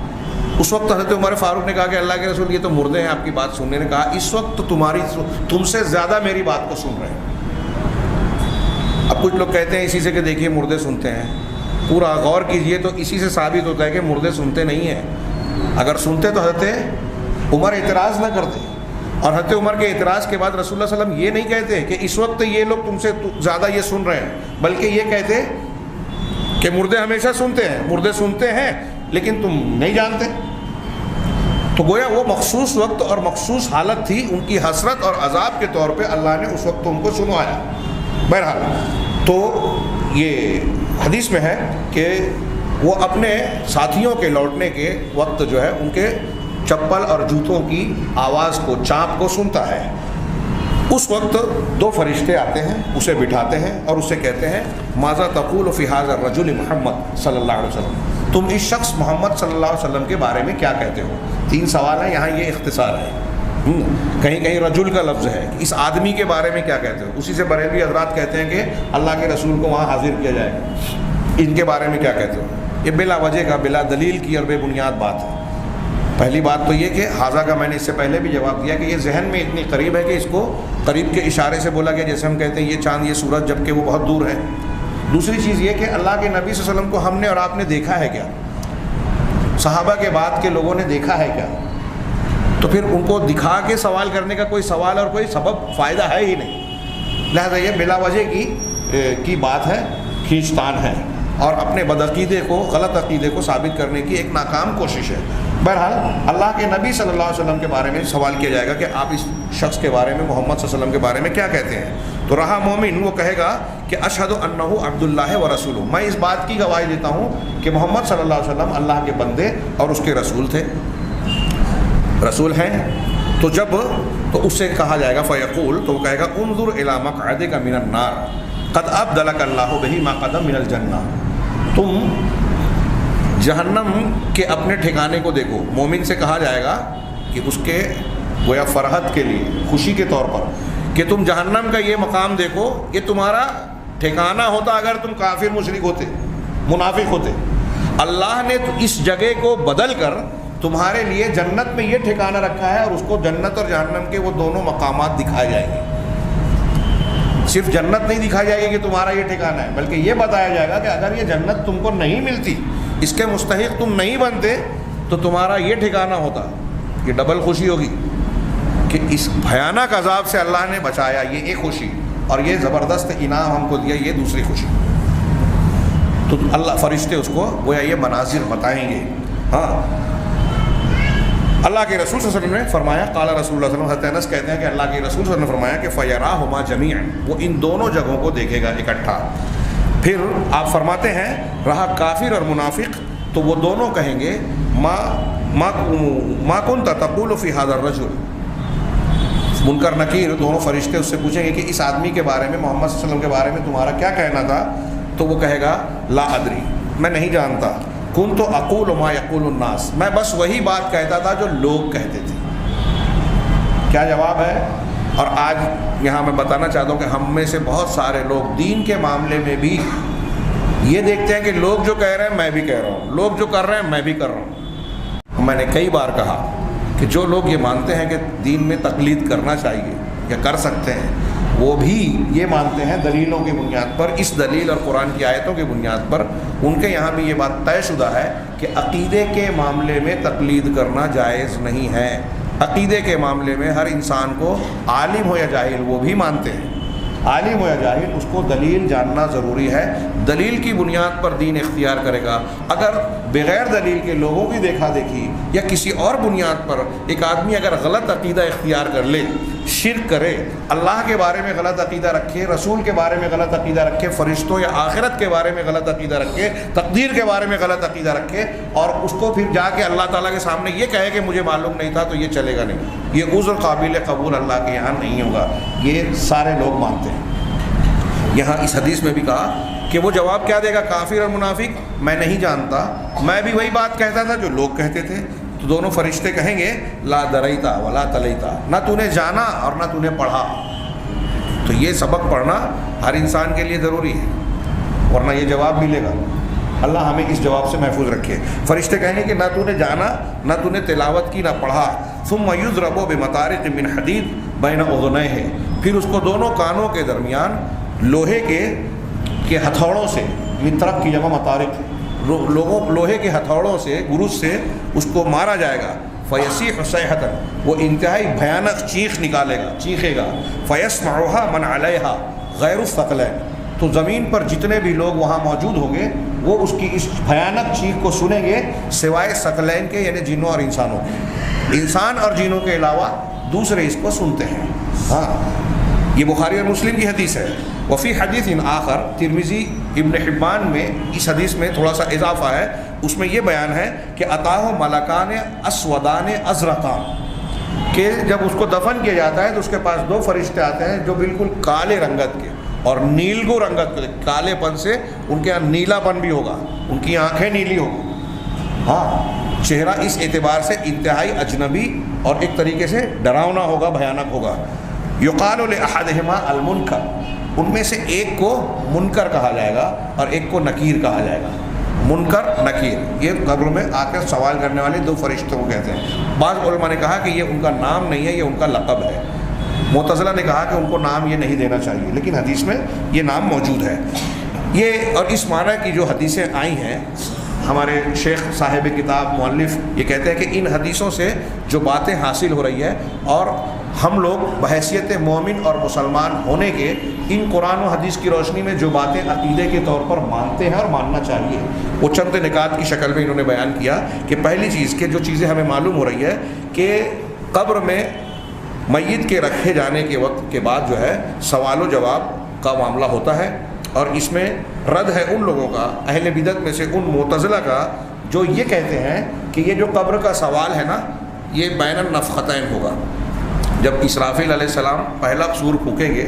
اس وقت حضرت عمر فاروق نے کہا کہ اللہ کے رسول یہ تو مردے ہیں آپ کی بات سننے. نے کہا اس وقت تو تم سے زیادہ میری بات کو سن رہے ہیں. اب کچھ لوگ کہتے ہیں اسی سے کہ دیکھیے مردے سنتے ہیں. پورا غور کیجئے تو اسی سے ثابت ہوتا ہے کہ مردے سنتے نہیں ہیں. اگر سنتے تو حضرت عمر اعتراض نہ کرتے, اور حضرت عمر کے اعتراض کے بعد رسول اللہ صلی اللہ علیہ وسلم یہ نہیں کہتے کہ اس وقت یہ لوگ تم سے زیادہ یہ سن رہے ہیں, بلکہ یہ کہتے کہ مردے ہمیشہ سنتے ہیں, مردے سنتے ہیں لیکن تم نہیں جانتے. تو گویا وہ مخصوص وقت اور مخصوص حالت تھی, ان کی حسرت اور عذاب کے طور پہ اللہ نے اس وقت ان کو سنوایا. بہرحال تو یہ حدیث میں ہے کہ وہ اپنے ساتھیوں کے لوٹنے کے وقت جو ہے ان کے چپل اور جوتوں کی آواز کو, چانپ کو سنتا ہے. اس وقت دو فرشتے آتے ہیں, اسے بٹھاتے ہیں اور اسے کہتے ہیں ماذا تقول فی ھذا الرجل محمد صلی اللہ علیہ وسلم, تم اس شخص محمد صلی اللہ علیہ وسلم کے بارے میں کیا کہتے ہو؟ 3 سوال ہیں یہاں, یہ اختصار ہے. کہیں کہیں رجل کا لفظ ہے, اس آدمی کے بارے میں کیا کہتے ہو؟ اسی سے بریلوی حضرات کہتے ہیں کہ اللہ کے رسول کو وہاں حاضر کیا جائے گا, ان کے بارے میں کیا کہتے ہو؟ یہ بلا وجہ کا, بلا دلیل کی اور بے بنیاد بات ہے. پہلی بات تو یہ کہ حاضہ کا میں نے اس سے پہلے بھی جواب دیا کہ یہ ذہن میں اتنی قریب ہے کہ اس کو قریب کے اشارے سے بولا گیا, جیسے ہم کہتے ہیں یہ چاند یہ سورج, جبکہ وہ بہت دور ہے. دوسری چیز یہ کہ اللہ کے نبی صلی اللہ علیہ وسلم کو ہم نے اور آپ نے دیکھا ہے کیا؟ صحابہ کے بعد کے لوگوں نے دیکھا ہے کیا؟ تو پھر ان کو دکھا کے سوال کرنے کا کوئی سوال اور کوئی سبب فائدہ ہے ہی نہیں. لہذا یہ بلا وجہ کی بات ہے, کھینچتان ہے, اور اپنے بدعقیدے کو, غلط عقیدے کو ثابت کرنے کی ایک ناکام کوشش ہے. بہرحال اللہ کے نبی صلی اللہ علیہ وسلم کے بارے میں سوال کیا جائے گا کہ آپ اس شخص کے بارے میں, محمد صلی اللہ علیہ وسلم کے بارے میں کیا کہتے ہیں؟ تو رہا مومن, وہ کہے گا کہ اشہد انہ عبد اللہ و رسولہ, میں اس بات کی گواہی دیتا ہوں کہ محمد صلی اللہ علیہ وسلم اللہ کے بندے اور اس کے رسول تھے, رسول ہیں. تو اس سے کہا جائے گا فیقول, تو وہ کہے گا انظر الی مقعدک من النار قد ابدلک اللہ بہ ما قدم من الجنہ, تم جہنم کے اپنے ٹھکانے کو دیکھو. مومن سے کہا جائے گا کہ اس کے گویا فرحت کے لیے, خوشی کے طور پر, کہ تم جہنم کا یہ مقام دیکھو, یہ تمہارا ٹھکانہ ہوتا اگر تم کافر مشرک ہوتے, منافق ہوتے. اللہ نے اس جگہ کو بدل کر تمہارے لیے جنت میں یہ ٹھکانہ رکھا ہے, اور اس کو جنت اور جہنم کے وہ دونوں مقامات دکھائے جائیں گے. صرف جنت نہیں دکھائی جائے گی کہ تمہارا یہ ٹھکانہ ہے, بلکہ یہ بتایا جائے گا کہ اگر یہ جنت تم کو نہیں ملتی, اس کے مستحق تم نہیں بنتے, تو تمہارا یہ ٹھکانہ ہوتا. یہ ڈبل خوشی ہوگی کہ اس بھیانک عذاب سے اللہ نے بچایا, یہ ایک خوشی, اور یہ زبردست انعام ہم کو دیا, یہ دوسری خوشی. تو اللہ فرشتے اس کو گویا یہ مناظر بتائیں گے. ہاں, اللہ کے رسول صلی اللہ علیہ وسلم نے فرمایا, قال رسول اللہ صلی اللہ علیہ وسلم, انس کہتے ہیں کہ اللہ کے رسول صلی اللہ علیہ وسلم نے فرمایا کہ فیراہما جمیعا, وہ ان دونوں جگہوں کو دیکھے گا اکٹھا. پھر آپ فرماتے ہیں رہا کافر اور منافق, تو وہ دونوں کہیں گے ما کنت تقول فی ھذا الرجل, منکر نکیر دونوں فرشتے اس سے پوچھیں گے کہ اس آدمی کے بارے میں, محمد صلی اللہ علیہ وسلم کے بارے میں تمہارا کیا کہنا تھا؟ تو وہ کہے گا لا ادری, میں نہیں جانتا. کنت اقول ما یقول الناس, میں بس وہی بات کہتا تھا جو لوگ کہتے تھے. کیا جواب ہے؟ اور آج یہاں میں بتانا چاہتا ہوں کہ ہم میں سے بہت سارے لوگ دین کے معاملے میں بھی یہ دیکھتے ہیں کہ لوگ جو کہہ رہے ہیں میں بھی کہہ رہا ہوں, لوگ جو کر رہے ہیں میں بھی کر رہا ہوں. میں نے کئی بار کہا کہ جو لوگ یہ مانتے ہیں کہ دین میں تقلید کرنا چاہیے یا کر سکتے ہیں, وہ بھی یہ مانتے ہیں دلیلوں کی بنیاد پر, اس دلیل اور قرآن کی آیتوں کی بنیاد پر. ان کے یہاں بھی یہ بات طے شدہ ہے کہ عقیدے کے معاملے میں تقلید کرنا جائز نہیں ہے. عقیدے کے معاملے میں ہر انسان کو, عالم ہو یا جاہل, وہ بھی مانتے ہیں عالم ہو یا جاہل، اس کو دلیل جاننا ضروری ہے، دلیل کی بنیاد پر دین اختیار کرے گا۔ اگر بغیر دلیل کے لوگوں کی دیکھا دیکھی یا کسی اور بنیاد پر ایک آدمی اگر غلط عقیدہ اختیار کر لے، شرک کرے، اللہ کے بارے میں غلط عقیدہ رکھے، رسول کے بارے میں غلط عقیدہ رکھے، فرشتوں یا آخرت کے بارے میں غلط عقیدہ رکھے، تقدیر کے بارے میں غلط عقیدہ رکھے، اور اس کو پھر جا کے اللہ تعالیٰ کے سامنے یہ کہے کہ مجھے معلوم نہیں تھا، تو یہ چلے گا نہیں، یہ عذر قابل قبول اللہ کے یہاں نہیں ہوگا، یہ سارے لوگ مانتے ہیں۔ یہاں اس حدیث میں بھی کہا کہ وہ جواب کیا دے گا کافر اور منافق؟ میں نہیں جانتا، میں بھی وہی بات کہتا تھا جو لوگ کہتے تھے۔ تو دونوں فرشتے کہیں گے لا دریتا ولا تلیتا، نہ تو نے جانا اور نہ تو نے پڑھا۔ تو یہ سبق پڑھنا ہر انسان کے لیے ضروری ہے، ورنہ یہ جواب ملے گا۔ اللہ ہمیں اس جواب سے محفوظ رکھے۔ فرشتے کہیں گے کہ نہ تو نے جانا، نہ تو نے تلاوت کی، نہ پڑھا۔ ثم یضرب بمطارق من حدید بین اذنیہ، پھر اس کو دونوں کانوں کے درمیان لوہے کے ہتھوڑوں سے، مطرق کی جمع مطارق، لوہے کے ہتھوڑوں سے، گروز سے اس کو مارا جائے گا۔ فیصیح صیحۃ، وہ انتہائی بھیانک چیخ نکالے گا، چیخے گا۔ فیسمعھا من علیہا غیر الثقلین، تو زمین پر جتنے بھی لوگ وہاں موجود ہوں گے وہ اس کی اس بھیانک چیخ کو سنیں گے، سوائے ثقلین کے، یعنی جنوں اور انسانوں کے۔ انسان اور جنوں کے علاوہ دوسرے اس کو سنتے ہیں۔ ہاں، یہ بخاری اور مسلم کی حدیث ہے۔ وفی حدیث آخر، ترمذی ابن حبان میں اس حدیث میں تھوڑا سا اضافہ ہے، اس میں یہ بیان ہے کہ اتاہ ملکان اسودان ازرقان، کہ جب اس کو دفن کیا جاتا ہے تو اس کے پاس دو فرشتے آتے ہیں جو بالکل کالے رنگت کے اور نیلگو رنگت کے، کالے پن سے ان کے یہاں نیلا پن بھی ہوگا، ان کی آنکھیں نیلی ہوگی، ہاں، چہرہ اس اعتبار سے انتہائی اجنبی اور ایک طریقے سے ڈراؤنا ہوگا، بھیانک ہوگا۔ یقال لأحدہما المنکر، ان میں سے ایک کو منکر کہا جائے گا اور ایک کو نکیر کہا جائے گا۔ منکر، نکیر، یہ قبر میں آ کر سوال کرنے والے دو فرشتوں کو کہتے ہیں۔ بعض علماء نے کہا کہ یہ ان کا نام نہیں ہے، یہ ان کا لقب ہے۔ معتزلہ نے کہا کہ ان کو نام یہ نہیں دینا چاہیے، لیکن حدیث میں یہ نام موجود ہے۔ یہ اور اس معنی کی جو حدیثیں آئی ہیں، ہمارے شیخ صاحب کتاب مؤلف یہ کہتے ہیں کہ ان حدیثوں سے جو باتیں حاصل ہو رہی ہے، اور ہم لوگ بحیثیت مومن اور مسلمان ہونے کے ان قرآن و حدیث کی روشنی میں جو باتیں عقیدے کے طور پر مانتے ہیں اور ماننا چاہیے، وہ چند نکات کی شکل میں انہوں نے بیان کیا کہ پہلی چیز کہ جو چیزیں ہمیں معلوم ہو رہی ہے کہ قبر میں میت کے رکھے جانے کے وقت کے بعد جو ہے سوال و جواب کا معاملہ ہوتا ہے، اور اس میں رد ہے ان لوگوں کا، اہل بدعت میں سے ان معتزلہ کا، جو یہ کہتے ہیں کہ یہ جو قبر کا سوال ہے نا، یہ بین النفختین ہوگا۔ جب اسرافیل علیہ السلام پہلا سور پھونکیں گے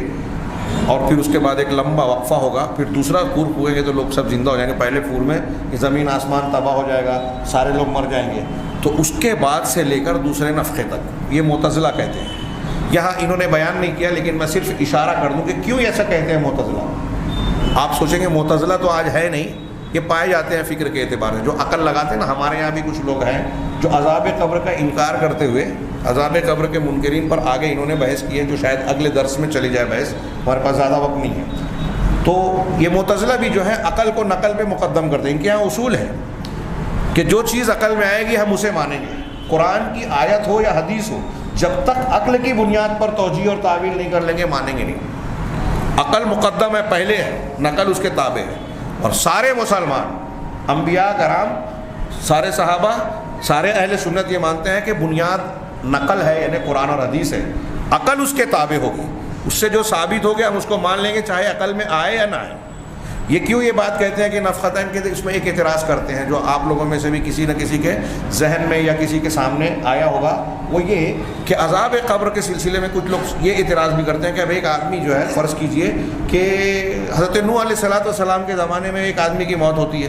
اور پھر اس کے بعد ایک لمبا وقفہ ہوگا، پھر دوسرا پھور پھونکیں گے تو لوگ سب زندہ ہو جائیں گے۔ پہلے پھور میں زمین آسمان تباہ ہو جائے گا، سارے لوگ مر جائیں گے، تو اس کے بعد سے لے کر دوسرے نفخے تک، یہ معتزلہ کہتے ہیں۔ یہاں انہوں نے بیان نہیں کیا، لیکن میں صرف اشارہ کر دوں کہ کیوں ایسا کہتے ہیں معتزلہ۔ آپ سوچیں گے معتزلہ تو آج ہے نہیں، یہ پائے جاتے ہیں فکر کے اعتبار سے، جو عقل لگاتے ہیں نا۔ ہمارے یہاں بھی کچھ لوگ ہیں جو عذاب قبر کا انکار کرتے ہوئے عذاب قبر کے منکرین پر آگے انہوں نے بحث کی ہے، جو شاید اگلے درس میں چلی جائے بحث، ہمارے پاس زیادہ وقت نہیں ہے۔ تو یہ معتزلہ بھی جو ہے عقل کو نقل پہ مقدم کرتے ہیں۔ ان کے یہاں اصول ہے کہ جو چیز عقل میں آئے گی ہم اسے مانیں گے، قرآن کی آیت ہو یا حدیث ہو، جب تک عقل کی بنیاد پر توجیہ اور تعویل نہیں کر لیں گے مانیں گے نہیں۔ عقل مقدم ہے، پہلے ہے، نقل اس کے تابع ہے۔ اور سارے مسلمان، انبیاء کرام، سارے صحابہ، سارے اہل سنت یہ مانتے ہیں کہ بنیاد نقل ہے، یعنی قرآن اور حدیث ہے، عقل اس کے تابع ہوگی، اس سے جو ثابت ہو گیا ہم اس کو مان لیں گے، چاہے عقل میں آئے یا نہ آئے۔ یہ کیوں یہ بات کہتے ہیں کہ نفختین کے، اس میں ایک اعتراض کرتے ہیں جو آپ لوگوں میں سے بھی کسی نہ کسی کے ذہن میں یا کسی کے سامنے آیا ہوگا، وہ یہ کہ عذاب قبر کے سلسلے میں کچھ لوگ یہ اعتراض بھی کرتے ہیں کہ اب ایک آدمی جو ہے، فرض کیجئے کہ حضرت نوح علیہ السلام کے زمانے میں ایک آدمی کی موت ہوتی ہے،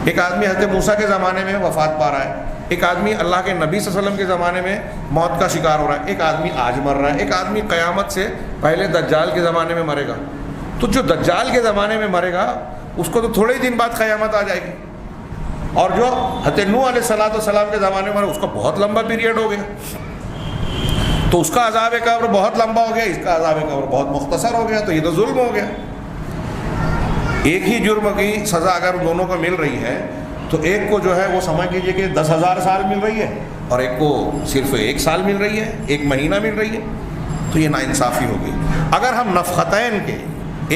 ایک آدمی حضرت موسیٰ کے زمانے میں وفات پا رہا ہے، ایک آدمی اللہ کے نبی صلی اللہ علیہ وسلم کے زمانے میں موت کا شکار ہو رہا ہے، ایک آدمی آج مر رہا ہے، ایک آدمی قیامت سے پہلے دجال کے زمانے میں مرے گا۔ تو جو دجال کے زمانے میں مرے گا اس کو تو تھوڑے ہی دن بعد قیامت آ جائے گی، اور جو حضرت نوح علیہ السلام کے زمانے میں اس کا بہت لمبا پیریڈ ہو گیا، تو اس کا عذاب قبر بہت لمبا ہو گیا، اس کا عذاب قبر بہت مختصر ہو گیا، تو یہ تو ظلم ہو گیا۔ ایک ہی جرم کی سزا اگر دونوں کو مل رہی ہے تو ایک کو جو ہے وہ سمجھ لیجیے کہ 10,000 سال مل رہی ہے، اور ایک کو صرف 1 سال مل رہی ہے، 1 مہینہ مل رہی ہے، تو یہ ناانصافی ہوگی۔ اگر ہم نفختین کے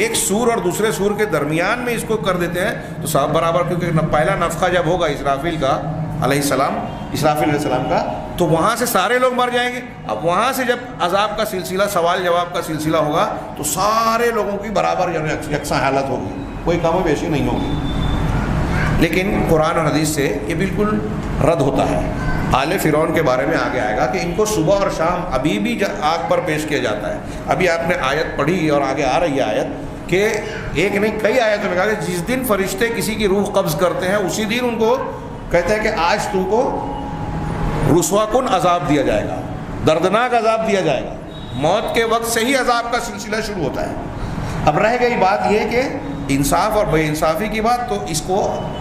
ایک سور اور دوسرے سور کے درمیان میں اس کو کر دیتے ہیں تو سب برابر، کیونکہ پہلا نفخہ جب ہوگا اسرافیل کا اسرافیل علیہ السلام کا، تو وہاں سے سارے لوگ مر جائیں گے. اب وہاں سے جب عذاب کا سلسلہ، سوال جواب کا سلسلہ ہوگا تو سارے لوگوں کی برابر یکساں حالت ہوگی، کوئی کم و بیشی نہیں ہوگی. لیکن قرآن اور حدیث سے یہ بالکل رد ہوتا ہے. آل فرعون کے بارے میں آگے آئے گا کہ ان کو صبح اور شام ابھی بھی آگ پر پیش کیا جاتا ہے. ابھی آپ نے آیت پڑھی اور آگے آ رہی ہے آیت کہ ایک نہیں کئی آیتوں میں کہا کہ جس دن فرشتے کسی کی روح قبض کرتے ہیں اسی دن ان کو کہتے ہیں کہ آج تم کو رسوا کن عذاب دیا جائے گا، دردناک عذاب دیا جائے گا. موت کے وقت سے ہی عذاب کا سلسلہ شروع ہوتا ہے. اب رہ گئی بات یہ کہ انصاف اور بے انصافی کی بات، تو اس کو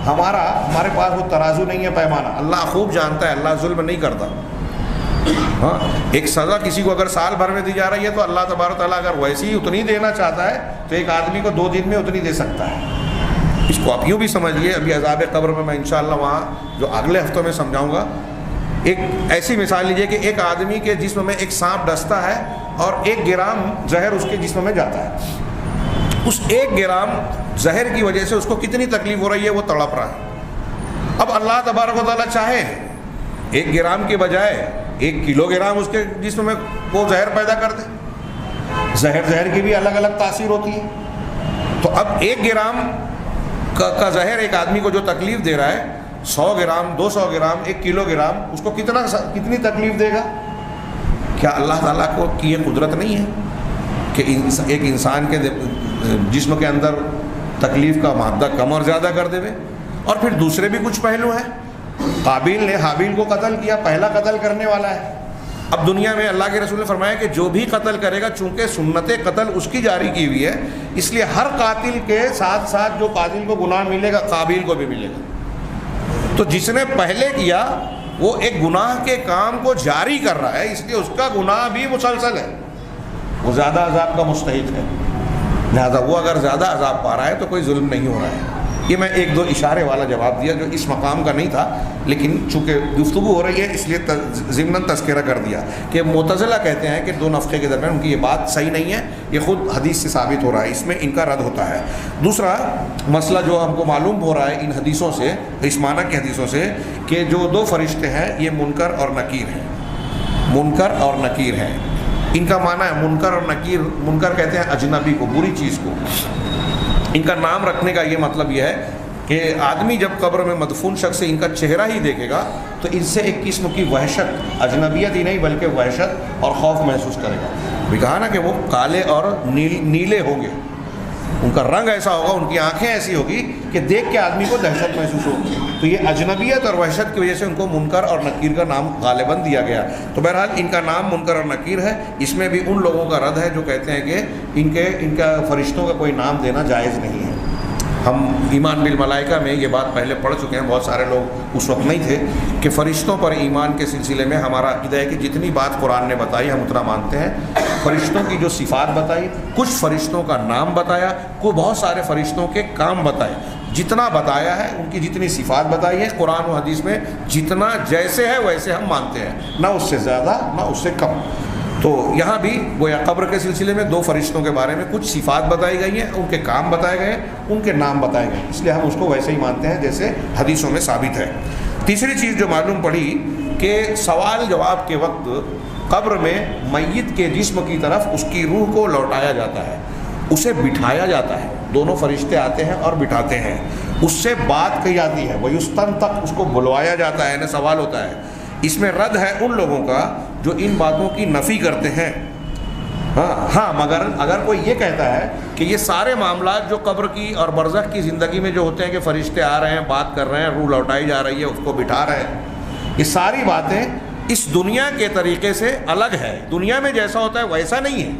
ہمارے پاس وہ ترازو نہیں ہے، پیمانہ. اللہ خوب جانتا ہے، اللہ ظلم نہیں کرتا. ہاں، ایک سزا کسی کو اگر سال بھر میں دی جا رہی ہے تو اللہ تبارک تعالیٰ اگر ویسی ہی اتنی دینا چاہتا ہے تو ایک آدمی کو 2 دن میں اتنی دے سکتا ہے. اس کو آپ یوں بھی سمجھیے. ابھی عذاب قبر میں انشاءاللہ وہاں جو اگلے ہفتوں میں سمجھاؤں گا، ایک ایسی مثال لیجیے کہ ایک آدمی کے جسم میں ایک سانپ ڈستا ہے اور 1 گرام زہر اس کے جسم میں جاتا ہے. اس 1 گرام زہر کی وجہ سے اس کو کتنی تکلیف ہو رہی ہے، وہ تڑپ رہا ہے. اب اللہ تبارک و تعالیٰ چاہے 1 گرام کے بجائے 1 کلو گرام اس کے جسم میں وہ زہر پیدا کر دے. زہر کی بھی الگ الگ تاثیر ہوتی ہے. تو اب 1 گرام کا زہر ایک آدمی کو جو تکلیف دے رہا ہے، 100 گرام 200 گرام 1 کلو گرام اس کو کتنی تکلیف دے گا؟ کیا اللہ تعالیٰ کو کی یہ قدرت نہیں ہے کہ ایک انسان کے جسم کے اندر تکلیف کا مادہ کم اور زیادہ کر دے؟ اور پھر دوسرے بھی کچھ پہلو ہیں. قابیل نے حابیل کو قتل کیا، پہلا قتل کرنے والا ہے. اب دنیا میں اللہ کے رسول نے فرمایا کہ جو بھی قتل کرے گا، چونکہ سنت قتل اس کی جاری کی ہوئی ہے، اس لیے ہر قاتل کے ساتھ ساتھ جو قاتل کو گناہ ملے گا قابیل کو بھی ملے گا. تو جس نے پہلے کیا وہ ایک گناہ کے کام کو جاری کر رہا ہے، اس لیے اس کا گناہ بھی مسلسل ہے، وہ زیادہ عذاب کا مستحق ہے. لہذا وہ اگر زیادہ عذاب پا رہا ہے تو کوئی ظلم نہیں ہو رہا ہے. یہ میں 1-2 اشارے والا جواب دیا جو اس مقام کا نہیں تھا، لیکن چونکہ گفتگو ہو رہی ہے اس لیے ضمناً تذکرہ کر دیا کہ معتزلہ کہتے ہیں کہ 2 نفخے کے درمیان ان کی یہ بات صحیح نہیں ہے. یہ خود حدیث سے ثابت ہو رہا ہے، اس میں ان کا رد ہوتا ہے. دوسرا مسئلہ جو ہم کو معلوم ہو رہا ہے ان حدیثوں سے، اس معنی کی حدیثوں سے، کہ جو 2 فرشتے ہیں یہ منکر اور نکیر ہیں. منکر اور نکیر ہیں. ان کا معنی ہے منکر اور نکیر. منکر کہتے ہیں اجنبی کو، بری چیز کو. ان کا نام رکھنے کا یہ مطلب یہ ہے کہ آدمی جب قبر میں مدفون شخص سے ان کا چہرہ ہی دیکھے گا تو ان سے ایک قسم کی وحشت، اجنبیت ہی نہیں بلکہ وحشت اور خوف محسوس کرے گا. بھی کہا نا کہ وہ کالے اور نیلے ہوں گے، ان کا رنگ ایسا ہوگا، ان کی آنکھیں ایسی ہوگی کہ دیکھ کے آدمی کو دہشت محسوس ہوگی. تو یہ اجنبیت اور وحشت کی وجہ سے ان کو منکر اور نکیر کا نام غالباً دیا گیا. تو بہرحال ان کا نام منکر اور نکیر ہے. اس میں بھی ان لوگوں کا رد ہے جو کہتے ہیں کہ ان کا فرشتوں کا کوئی نام دینا جائز نہیں ہے. ہم ایمان بالملائکہ میں یہ بات پہلے پڑھ چکے ہیں، بہت سارے لوگ اس وقت نہیں تھے، کہ فرشتوں پر ایمان کے سلسلے میں ہمارا عقیدہ ہے کہ جتنی بات قرآن نے بتائی ہم اتنا مانتے ہیں. فرشتوں کی جو صفات بتائی، کچھ فرشتوں کا نام بتایا، کوئی بہت سارے فرشتوں کے کام بتائے. جتنا بتایا ہے، ان کی جتنی صفات بتائی ہے قرآن و حدیث میں، جتنا جیسے ہے ویسے ہم مانتے ہیں، نہ اس سے زیادہ نہ اس سے کم. تو یہاں بھی گویا قبر کے سلسلے میں 2 فرشتوں کے بارے میں کچھ صفات بتائی گئی ہیں، ان کے کام بتائے گئے، ان کے نام بتائے گئے، اس لیے ہم اس کو ویسے ہی مانتے ہیں جیسے حدیثوں میں ثابت ہے. تیسری چیز جو معلوم پڑی کہ سوال جواب کے وقت قبر میں میت کے جسم کی طرف اس کی روح کو لوٹایا جاتا ہے، اسے بٹھایا جاتا ہے. 2 فرشتے آتے ہیں اور بٹھاتے ہیں، اس سے بات کہی جاتی ہے، وَيُسْتَنْطَقُ، اس کو بلوایا جاتا ہے، یعنی سوال ہوتا ہے. اس میں رد ہے ان لوگوں کا جو ان باتوں کی نفی کرتے ہیں. ہاں مگر اگر کوئی یہ کہتا ہے کہ یہ سارے معاملات جو قبر کی اور برزخ کی زندگی میں جو ہوتے ہیں کہ فرشتے آ رہے ہیں، بات کر رہے ہیں، روح لوٹائی جا رہی ہے، اس کو بٹھا رہے ہیں، یہ ساری باتیں اس دنیا کے طریقے سے الگ ہے. دنیا میں جیسا ہوتا ہے ویسا نہیں ہے،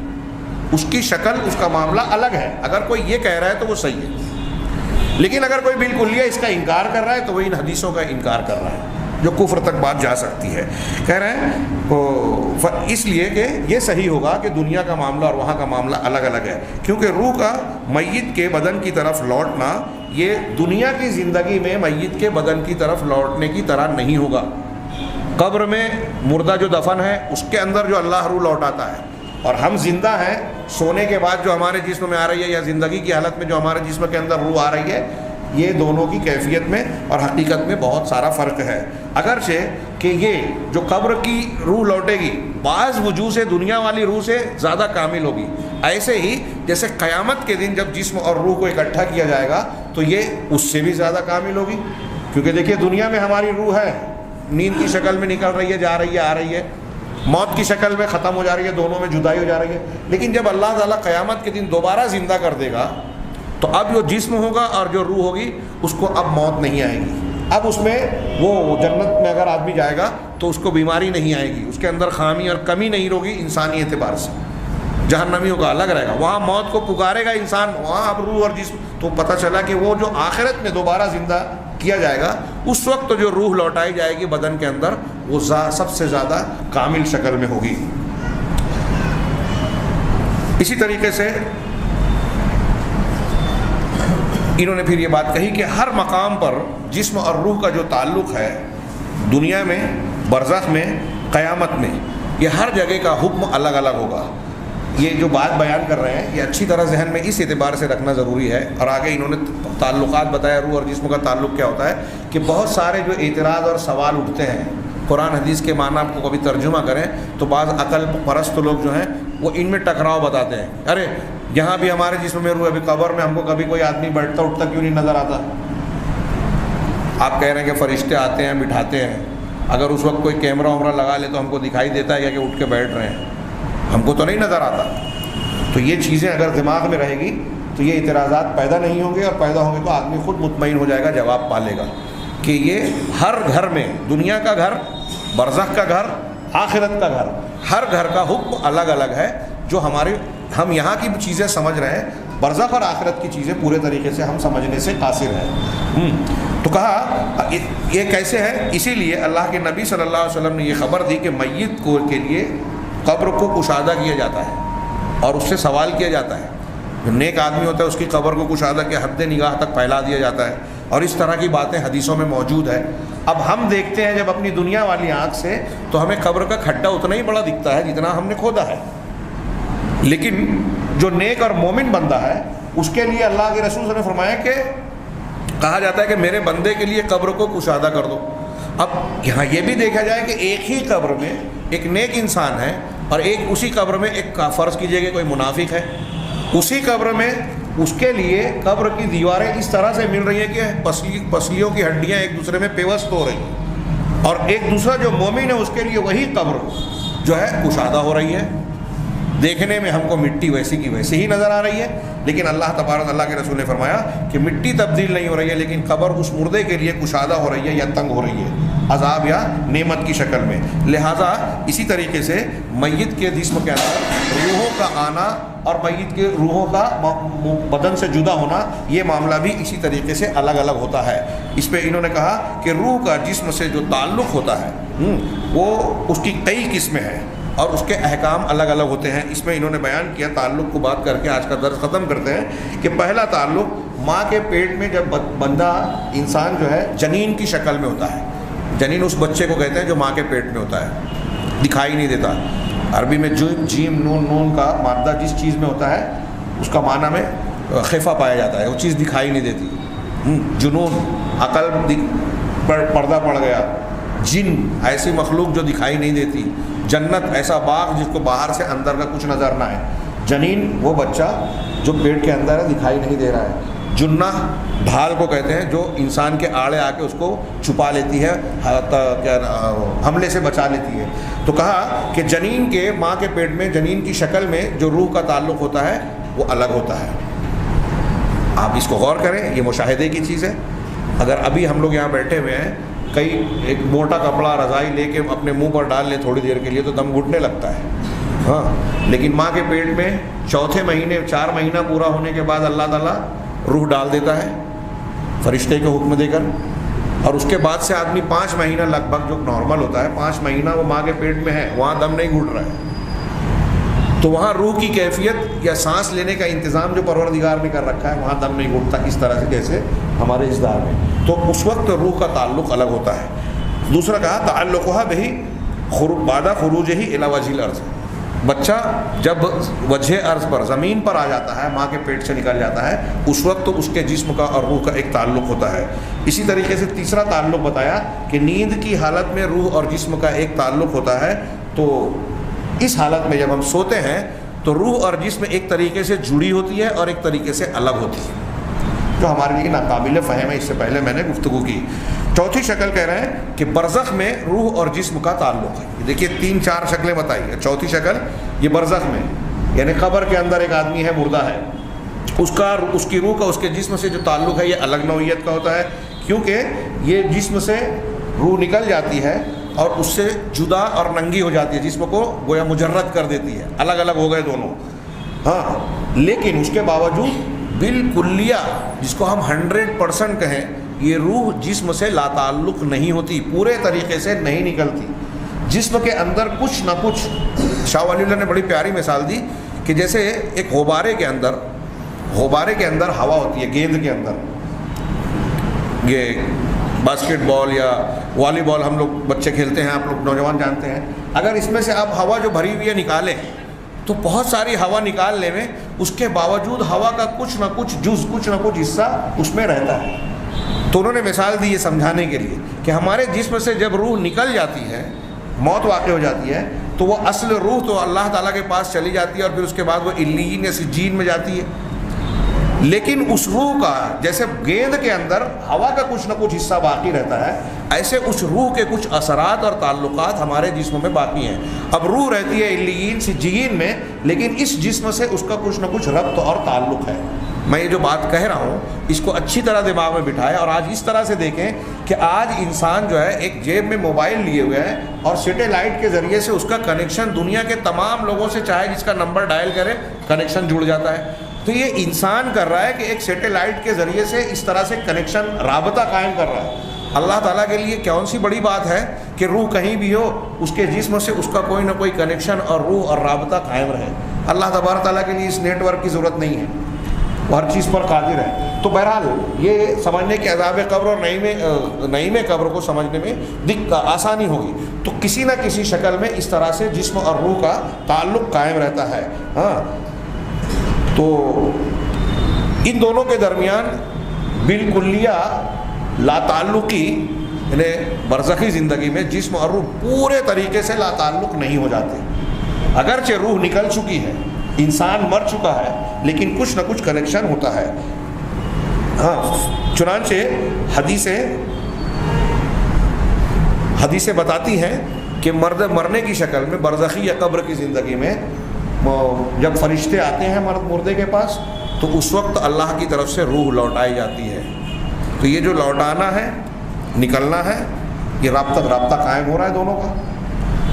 اس کی شکل، اس کا معاملہ الگ ہے. اگر کوئی یہ کہہ رہا ہے تو وہ صحیح ہے، لیکن اگر کوئی بالکل یہ اس کا انکار کر رہا ہے تو وہ ان حدیثوں کا انکار کر رہا ہے جو کفر تک بات جا سکتی ہے. کہہ رہے ہیں اس لیے کہ یہ صحیح ہوگا کہ دنیا کا معاملہ اور وہاں کا معاملہ الگ الگ ہے، کیونکہ روح کا میت کے بدن کی طرف لوٹنا یہ دنیا کی زندگی میں میت کے بدن کی طرف لوٹنے کی طرح نہیں ہوگا. قبر میں مردہ جو دفن ہے اس کے اندر جو اللہ روح لوٹاتا ہے، اور ہم زندہ ہیں، سونے کے بعد جو ہمارے جسم میں آ رہی ہے یا زندگی کی حالت میں جو ہمارے جسم کے اندر روح آ رہی ہے، یہ دونوں کی کیفیت میں اور حقیقت میں بہت سارا فرق ہے۔ اگرچہ کہ یہ جو قبر کی روح لوٹے گی بعض وجوہ سے دنیا والی روح سے زیادہ کامل ہوگی، ایسے ہی جیسے قیامت کے دن جب جسم اور روح کو اکٹھا کیا جائے گا تو یہ اس سے بھی زیادہ کامل ہوگی، کیونکہ دیکھیے دنیا میں ہماری روح ہے، نیند کی شکل میں نکل رہی ہے، جا رہی ہے، آ رہی ہے، موت کی شکل میں ختم ہو جا رہی ہے، دونوں میں جدائی ہو جا رہی ہے، لیکن جب اللہ تعالیٰ قیامت کے دن دوبارہ زندہ کر دے گا تو اب جو جسم ہوگا اور جو روح ہوگی اس کو اب موت نہیں آئے گی، اب اس میں وہ جنت میں اگر آدمی جائے گا تو اس کو بیماری نہیں آئے گی، اس کے اندر خامی اور کمی نہیں ہوگی انسانی اعتبار سے، جہنمیوں کا الگ رہے گا، وہاں موت کو پکارے گا انسان، وہاں اب روح اور جسم، تو پتہ چلا کہ وہ جو آخرت میں دوبارہ زندہ کیا جائے گا اس وقت جو روح لوٹائی جائے گی بدن کے اندر وہ سب سے زیادہ کامل شکل میں ہوگی۔ اسی طریقے سے انہوں نے پھر یہ بات کہی کہ ہر مقام پر جسم اور روح کا جو تعلق ہے، دنیا میں، برزخ میں، قیامت میں، یہ ہر جگہ کا حکم الگ الگ ہوگا۔ یہ جو بات بیان کر رہے ہیں یہ اچھی طرح ذہن میں اس اعتبار سے رکھنا ضروری ہے، اور آگے انہوں نے تعلقات بتایا روح اور جسم کا تعلق کیا ہوتا ہے، کہ بہت سارے جو اعتراض اور سوال اٹھتے ہیں قرآن حدیث کے معنی کو کبھی ترجمہ کریں تو بعض عقل پرست لوگ جو ہیں وہ ان میں ٹکراؤ بتاتے ہیں، ارے یہاں بھی ہمارے جسم میں روح، ابھی قبر میں ہم کو کبھی کوئی آدمی بیٹھتا اٹھتا کیوں نہیں نظر آتا؟ آپ کہہ رہے ہیں کہ فرشتے آتے ہیں بٹھاتے ہیں، اگر اس وقت کوئی کیمرہ ویمرہ لگا لے تو ہم کو دکھائی دیتا ہے کہ اٹھ کے بیٹھ رہے ہیں، ہم کو تو نہیں نظر آتا۔ تو یہ چیزیں اگر دماغ میں رہے گی تو یہ اعتراضات پیدا نہیں ہوں گے، اور پیدا ہوں گے تو آدمی خود مطمئن ہو جائے گا، جواب پا لے گا کہ یہ ہر گھر میں، دنیا کا گھر، برزخ کا گھر، آخرت کا گھر، ہر گھر کا حکم الگ الگ ہے، جو ہم یہاں کی چیزیں سمجھ رہے ہیں، برزخ اور آخرت کی چیزیں پورے طریقے سے ہم سمجھنے سے قاصر ہیں۔ تو کہا یہ کیسے ہے؟ اسی لیے اللہ کے نبی صلی اللہ علیہ وسلم نے یہ خبر دی کہ میت کے لیے قبر کو کشادہ کیا جاتا ہے اور اس سے سوال کیا جاتا ہے، جو نیک آدمی ہوتا ہے اس کی قبر کو کشادہ کے حد نگاہ تک پھیلا دیا جاتا ہے، اور اس طرح کی باتیں حدیثوں میں موجود ہے۔ اب ہم دیکھتے ہیں جب اپنی دنیا والی آنکھ سے تو ہمیں قبر کا کھڈا اتنا ہی بڑا دکھتا ہے جتنا ہم نے کھودا ہے، لیکن جو نیک اور مومن بندہ ہے اس کے لیے اللہ کے رسول صلی اللہ علیہ وسلم نے فرمایا کہ کہا جاتا ہے کہ میرے بندے کے لیے قبر کو کشادہ کر دو۔ اب یہاں یہ بھی دیکھا جائے کہ ایک ہی قبر میں ایک نیک انسان ہے اور ایک اسی قبر میں ایک فرض کیجئے کہ کوئی منافق ہے، اسی قبر میں اس کے لیے قبر کی دیواریں اس طرح سے مل رہی ہیں کہ پسلیوں کی ہڈیاں ایک دوسرے میں پیوست ہو رہی ہیں، اور ایک دوسرا جو مومن ہے اس کے لیے وہی قبر جو ہے کشادہ ہو رہی ہے، دیکھنے میں ہم کو مٹی ویسی کی ویسی ہی نظر آ رہی ہے، لیکن اللہ تبارک اللہ کے رسول نے فرمایا کہ مٹی تبدیل نہیں ہو رہی ہے، لیکن قبر اس مردے کے لیے کشادہ ہو رہی ہے یا تنگ ہو رہی ہے، عذاب یا نعمت کی شکل میں۔ لہذا اسی طریقے سے میت کے جسم کے اندر روحوں کا آنا اور میت کے روحوں کا بدن سے جدا ہونا، یہ معاملہ بھی اسی طریقے سے الگ الگ ہوتا ہے۔ اس پہ انہوں نے کہا کہ روح کا جسم سے جو تعلق ہوتا ہے وہ اس کی کئی قسمیں ہیں اور اس کے احکام الگ الگ ہوتے ہیں۔ اس میں انہوں نے بیان کیا، تعلق کو بات کر کے آج کا درس ختم کرتے ہیں، کہ پہلا تعلق ماں کے پیٹ میں جب بندہ انسان جو ہے جنین کی شکل میں ہوتا ہے، جنین اس بچے کو کہتے ہیں جو ماں کے پیٹ میں ہوتا ہے، دکھائی نہیں دیتا، عربی میں جیم نون کا مادہ جس چیز میں ہوتا ہے اس کا معنی میں خفا پایا جاتا ہے، وہ چیز دکھائی نہیں دیتی، جنون عقل پر پردہ پڑ گیا، جن ایسی مخلوق جو دکھائی نہیں دیتی، جنت ایسا باغ جس کو باہر سے اندر کا کچھ نظر نہ آئے، جنین وہ بچہ جو پیٹ کے اندر ہے دکھائی نہیں دے رہا ہے، جنہ ڈھال کو کہتے ہیں جو انسان کے آڑے آ کے اس کو چھپا لیتی ہے، حملے سے بچا لیتی ہے۔ تو کہا کہ جنین کے ماں کے پیٹ میں جنین کی شکل میں جو روح کا تعلق ہوتا ہے وہ الگ ہوتا ہے۔ آپ اس کو غور کریں، یہ مشاہدے کی چیز ہے۔ اگر ابھی ہم لوگ یہاں بیٹھے ہوئے ہیں، ایک موٹا کپڑا رضائی لے کے اپنے منہ پر ڈال لیں تھوڑی دیر کے لیے تو دم گھٹنے لگتا ہے، ہاں، لیکن ماں کے پیٹ میں چوتھے مہینے 4 مہینہ پورا ہونے کے بعد اللہ تعالیٰ روح ڈال دیتا ہے فرشتے کے حکم دے کر، اور اس کے بعد سے آدمی 5 مہینہ لگ بھگ جو نارمل ہوتا ہے 5 مہینہ وہ ماں کے پیٹ میں ہے، وہاں دم نہیں گھٹ رہا ہے، تو وہاں روح کی کیفیت یا سانس لینے کا انتظام جو پروردگار نے کر رکھا ہے وہاں دم نہیں گھٹتا اس طرح سے جیسے ہمارے اجداد میں، تو اس وقت روح کا تعلق الگ ہوتا ہے۔ دوسرا کہا تعلقها به بعد خروجه الى وجه الارض، بچہ جب وجہ ارض پر زمین پر آ جاتا ہے، ماں کے پیٹ سے نکل جاتا ہے، اس وقت اس کے جسم کا اور روح کا ایک تعلق ہوتا ہے۔ اسی طریقے سے تیسرا تعلق بتایا کہ نیند کی حالت میں روح اور جسم کا ایک تعلق ہوتا ہے۔ تو اس حالت میں جب ہم سوتے ہیں تو روح اور جسم ایک طریقے سے جڑی ہوتی ہے اور ایک طریقے سے الگ ہوتی ہے، جو ہمارے لیے ناقابل فہم ہے، اس سے پہلے میں نے گفتگو کی۔ چوتھی شکل کہہ رہے ہیں کہ برزخ میں روح اور جسم کا تعلق ہے۔ دیکھیے 3-4 شکلیں بتائی ہے۔ چوتھی شکل یہ برزخ میں، یعنی قبر کے اندر ایک آدمی ہے، مردہ ہے، اس کی روح کا اس کے جسم سے جو تعلق ہے یہ الگ نوعیت کا ہوتا ہے، کیونکہ یہ جسم سے روح نکل جاتی ہے اور اس سے جدا اور ننگی ہو جاتی ہے، جسم کو گویا مجرد کر دیتی ہے، الگ الگ ہو گئے دونوں۔ ہاں، لیکن اس کے باوجود بالکلیہ، جس کو ہم 100% کہیں، یہ روح جسم سے لا تعلق نہیں ہوتی، پورے طریقے سے نہیں نکلتی۔ جسم کے اندر کچھ نہ کچھ، شاہ ولی اللہ نے بڑی پیاری مثال دی کہ جیسے ایک غبارے کے اندر ہوا ہوتی ہے، گیند کے اندر، یہ باسکٹ بال یا والی بال ہم لوگ بچے کھیلتے ہیں، آپ لوگ نوجوان جانتے ہیں، اگر اس میں سے آپ ہوا جو بھری ہوئی ہے نکالیں تو بہت ساری ہوا نکالنے میں اس کے باوجود ہوا کا کچھ نہ کچھ جز، کچھ نہ کچھ حصہ اس میں رہتا ہے۔ تو انہوں نے مثال دی یہ سمجھانے کے لیے کہ ہمارے جسم سے جب روح نکل جاتی ہے، موت واقع ہو جاتی ہے، تو وہ اصل روح تو اللہ تعالیٰ کے پاس چلی جاتی ہے اور پھر اس کے بعد وہ علیین یا سجین میں جاتی ہے، لیکن اس روح کا، جیسے گیند کے اندر ہوا کا کچھ نہ کچھ حصہ باقی رہتا ہے، ایسے اس روح کے کچھ اثرات اور تعلقات ہمارے جسم میں باقی ہیں۔ اب روح رہتی ہے علیین سجین میں، لیکن اس جسم سے اس کا کچھ نہ کچھ ربط اور تعلق ہے۔ میں یہ جو بات کہہ رہا ہوں اس کو اچھی طرح دماغ میں بٹھائیں، اور آج اس طرح سے دیکھیں کہ آج انسان جو ہے ایک جیب میں موبائل لیے ہوئے ہے اور سیٹلائٹ کے ذریعے سے اس کا کنیکشن دنیا کے تمام لوگوں سے، چاہے جس کا نمبر ڈائل کرے کنیکشن جڑ جاتا ہے۔ تو یہ انسان کر رہا ہے کہ ایک سیٹلائٹ کے ذریعے سے اس طرح سے کنیکشن، رابطہ قائم کر رہا ہے۔ اللہ تعالیٰ کے لیے کون سی بڑی بات ہے کہ روح کہیں بھی ہو، اس کے جسم سے اس کا کوئی نہ کوئی کنیکشن اور روح اور رابطہ قائم رہے۔ اللہ تبارک تعالیٰ کے لیے اس نیٹ ورک کی ضرورت نہیں ہے، وہ ہر چیز پر قادر ہے۔ تو بہرحال یہ سمجھنے کہ عذاب قبر اور نعیم قبر کو سمجھنے میں آسانی ہوگی۔ تو کسی نہ کسی شکل میں اس طرح سے جسم اور روح کا تعلق قائم رہتا ہے۔ ہاں، تو ان دونوں کے درمیان بالکلیہ لا تعلقی، یعنی برزخی زندگی میں جسم اور روح پورے طریقے سے لا تعلق نہیں ہو جاتے، اگرچہ روح نکل چکی ہے، انسان مر چکا ہے، لیکن کچھ نہ کچھ کنیکشن ہوتا ہے۔ ہاں، چنانچہ حدیثیں بتاتی ہیں کہ مرنے کی شکل میں برزخی یا قبر کی زندگی میں جب فرشتے آتے ہیں مردے کے پاس تو اس وقت اللہ کی طرف سے روح لوٹائی جاتی ہے۔ تو یہ جو لوٹانا ہے، نکلنا ہے، یہ رابطہ قائم ہو رہا ہے دونوں کا،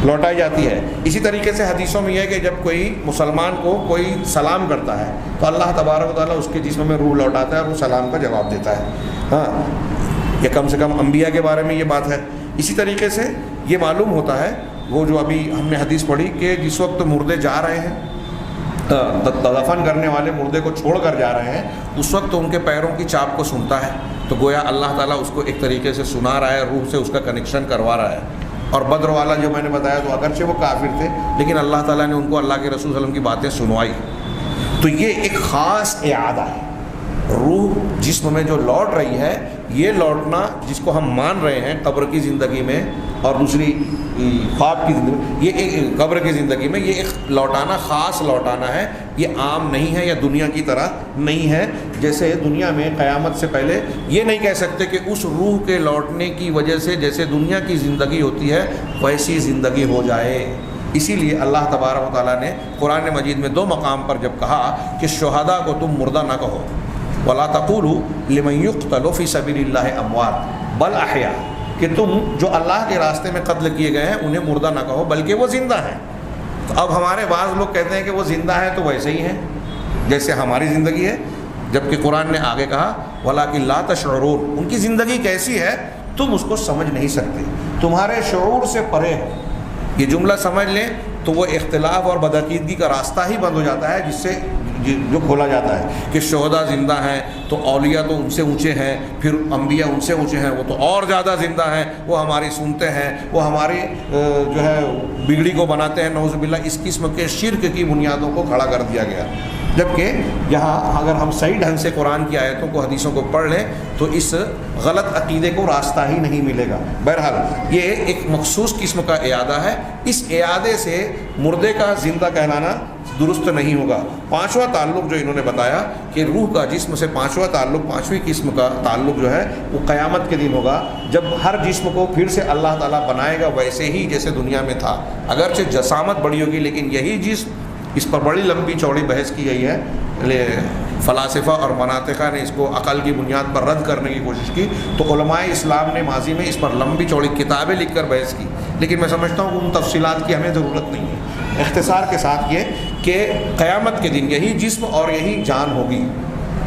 لوٹائی جاتی ہے۔ اسی طریقے سے حدیثوں میں یہ ہے کہ جب کوئی مسلمان کو کوئی سلام کرتا ہے تو اللہ تبارک و تعالیٰ اس کے جسم میں روح لوٹاتا ہے اور وہ سلام کا جواب دیتا ہے۔ ہاں، یہ کم سے کم انبیاء کے بارے میں یہ بات ہے۔ اسی طریقے سے یہ معلوم ہوتا ہے، وہ جو ابھی ہم نے حدیث پڑھی کہ جس وقت مردے جا رہے ہیں، دفن کرنے والے مردے کو چھوڑ کر جا رہے ہیں، اس وقت ان کے پیروں کی چاپ کو سنتا ہے، تو گویا اللہ تعالیٰ اس کو ایک طریقے سے سنا رہا ہے، روح سے اس کا کنیکشن کروا رہا ہے۔ اور بدر والا جو میں نے بتایا تو اگرچہ وہ کافر تھے، لیکن اللہ تعالیٰ نے ان کو اللہ کے رسول صلی اللہ علیہ وسلم کی باتیں سنوائی۔ تو یہ ایک خاص اعادہ ہے، روح جسم میں جو لوٹ رہی ہے، یہ لوٹنا جس کو ہم مان رہے ہیں قبر کی زندگی میں اور دوسری خواب کی زندگی میں، یہ ایک قبر کی زندگی میں یہ ایک لوٹانا، خاص لوٹانا ہے، یہ عام نہیں ہے یا دنیا کی طرح نہیں ہے۔ جیسے دنیا میں قیامت سے پہلے یہ نہیں کہہ سکتے کہ اس روح کے لوٹنے کی وجہ سے جیسے دنیا کی زندگی ہوتی ہے ویسی زندگی ہو جائے۔ اسی لیے اللہ تبارک و تعالیٰ نے قرآن مجید میں 2 مقام پر جب کہا کہ شہداء کو تم مردہ نہ کہو، وَلَا تَقُولُوا لِمَنْ يُقْتَلُ فِي سَبِيلِ اللَّهِ أَمْوَاتٌ بَلْ أَحْيَاءٌ، کہ تم جو اللہ کے راستے میں قتل کیے گئے ہیں انہیں مردہ نہ کہو بلکہ وہ زندہ ہیں۔ تو اب ہمارے بعض لوگ کہتے ہیں کہ وہ زندہ ہیں تو ویسے ہی ہیں جیسے ہماری زندگی ہے، جبکہ قرآن نے آگے کہا وَلَٰكِن لَا تَشْعُرُونَ، ان کی زندگی کیسی ہے تم اس کو سمجھ نہیں سکتے، تمہارے شعور سے پرے ہے۔ یہ جملہ سمجھ لیں تو وہ اختلاف اور بدعقیدگی کا راستہ ہی بند ہو جاتا ہے، جس سے جو کھولا جاتا ہے کہ شہداء زندہ ہیں تو اولیاء تو ان سے اونچے ہیں، پھر انبیاء ان سے اونچے ہیں، وہ تو اور زیادہ زندہ ہیں، وہ ہماری سنتے ہیں، وہ ہماری جو ہے بگڑی کو بناتے ہیں، نعوذ باللہ۔ اس قسم کے شرک کی بنیادوں کو کھڑا کر دیا گیا، جبکہ یہاں اگر ہم صحیح ڈھنگ سے قرآن کی آیتوں کو، حدیثوں کو پڑھ لیں تو اس غلط عقیدے کو راستہ ہی نہیں ملے گا۔ بہرحال یہ ایک مخصوص قسم کا اعادہ ہے، اس اعادے سے مردے کا زندہ کہلانا درست نہیں ہوگا۔ پانچواں تعلق جو انہوں نے بتایا کہ روح کا جسم سے پانچواں تعلق، پانچویں قسم کا تعلق جو ہے وہ قیامت کے دن ہوگا، جب ہر جسم کو پھر سے اللہ تعالیٰ بنائے گا ویسے ہی جیسے دنیا میں تھا۔ اگرچہ جسامت بڑی ہوگی لیکن یہی جسم، اس پر بڑی لمبی چوڑی بحث کی گئی ہے، فلاسفہ اور مناطقہ نے اس کو عقل کی بنیاد پر رد کرنے کی کوشش کی، تو علماء اسلام نے ماضی میں اس پر لمبی چوڑی کتابیں لکھ کر بحث کی، لیکن میں سمجھتا ہوں کہ ان تفصیلات کی ہمیں ضرورت نہیں ہے۔ اختصار کے ساتھ یہ کہ قیامت کے دن یہی جسم اور یہی جان ہوگی،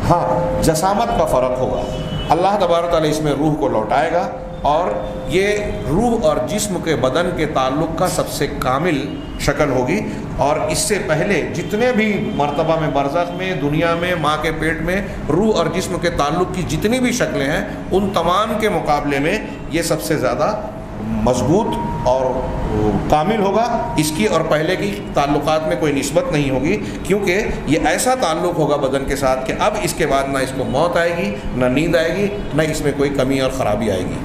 ہاں جسامت کا فرق ہوگا۔ اللہ تبارک تعالیٰ اس میں روح کو لوٹائے گا، اور یہ روح اور جسم کے بدن کے تعلق کا سب سے کامل شکل ہوگی، اور اس سے پہلے جتنے بھی مرتبہ میں برزخ میں، دنیا میں، ماں کے پیٹ میں روح اور جسم کے تعلق کی جتنی بھی شکلیں ہیں ان تمام کے مقابلے میں یہ سب سے زیادہ مضبوط اور کامل ہوگا۔ اس کی اور پہلے کی تعلقات میں کوئی نسبت نہیں ہوگی، کیونکہ یہ ایسا تعلق ہوگا بدن کے ساتھ کہ اب اس کے بعد نہ اس کو موت آئے گی، نہ نیند آئے گی، نہ اس میں کوئی کمی اور خرابی آئے گی۔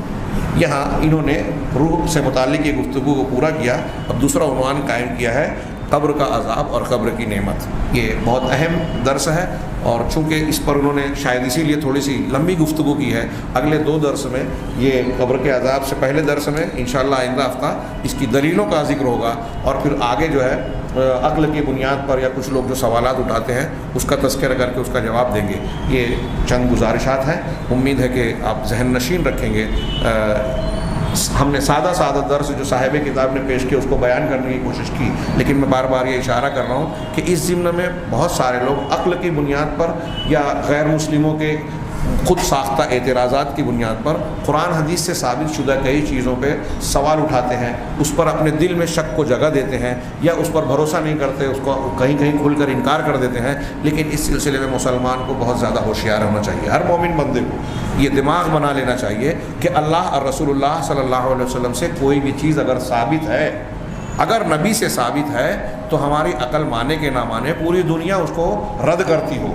یہاں انہوں نے روح سے متعلق یہ گفتگو کو پورا کیا۔ اب دوسرا عنوان قائم کیا ہے قبر کا عذاب اور قبر کی نعمت۔ یہ بہت اہم درس ہے، اور چونکہ اس پر انہوں نے شاید اسی لیے تھوڑی سی لمبی گفتگو کی ہے، اگلے 2 درس میں، یہ قبر کے عذاب سے پہلے درس میں انشاءاللہ آئندہ ہفتہ اس کی دلیلوں کا ذکر ہوگا، اور پھر آگے جو ہے عقل کی بنیاد پر یا کچھ لوگ جو سوالات اٹھاتے ہیں اس کا تذکرہ کر کے اس کا جواب دیں گے۔ یہ چند گزارشات ہیں، امید ہے کہ آپ ذہن نشین رکھیں گے۔ ہم نے سادہ درس جو صاحب کتاب نے پیش کیا اس کو بیان کرنے کی کوشش کی، لیکن میں بار بار یہ اشارہ کر رہا ہوں کہ اس ضمن میں بہت سارے لوگ عقل کی بنیاد پر یا غیر مسلموں کے خود ساختہ اعتراضات کی بنیاد پر قرآن حدیث سے ثابت شدہ کئی چیزوں پہ سوال اٹھاتے ہیں، اس پر اپنے دل میں شک کو جگہ دیتے ہیں، یا اس پر بھروسہ نہیں کرتے، اس کو کہیں کھل کر انکار کر دیتے ہیں۔ لیکن اس سلسلے میں مسلمان کو بہت زیادہ ہوشیار ہونا چاہیے، ہر مومن بندے کو یہ دماغ بنا لینا چاہیے کہ اللہ اور رسول اللہ صلی اللہ علیہ وسلم سے کوئی بھی چیز اگر ثابت ہے، اگر نبی سے ثابت ہے، تو ہماری عقل مانے کہ نہ مانے، پوری دنیا اس کو رد کرتی ہو،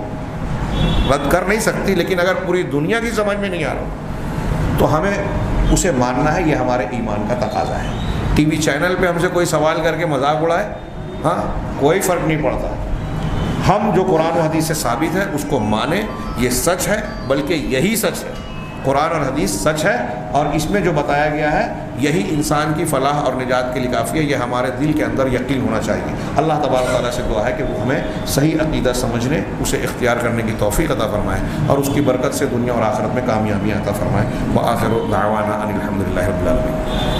رد کر نہیں سکتی، لیکن اگر پوری دنیا کی سمجھ میں نہیں آ رہا تو ہمیں اسے ماننا ہے، یہ ہمارے ایمان کا تقاضا ہے۔ ٹی وی چینل پہ ہم سے کوئی سوال کر کے مذاق اڑائے، ہاں کوئی فرق نہیں پڑتا، ہم جو قرآن و حدیث سے ثابت ہے اس کو مانیں، یہ سچ ہے، بلکہ یہی سچ ہے، قرآن اور حدیث سچ ہے، اور اس میں جو بتایا گیا ہے یہی انسان کی فلاح اور نجات کے لیے کافی ہے، یہ ہمارے دل کے اندر یقین ہونا چاہیے۔ اللہ تبارک تعالیٰ سے دعا ہے کہ وہ ہمیں صحیح عقیدہ سمجھنے، اسے اختیار کرنے کی توفیق عطا فرمائے، اور اس کی برکت سے دنیا اور آخرت میں کامیابی عطا فرمائے۔ وآخر دعوانا ان الحمد للہ رب العالمین۔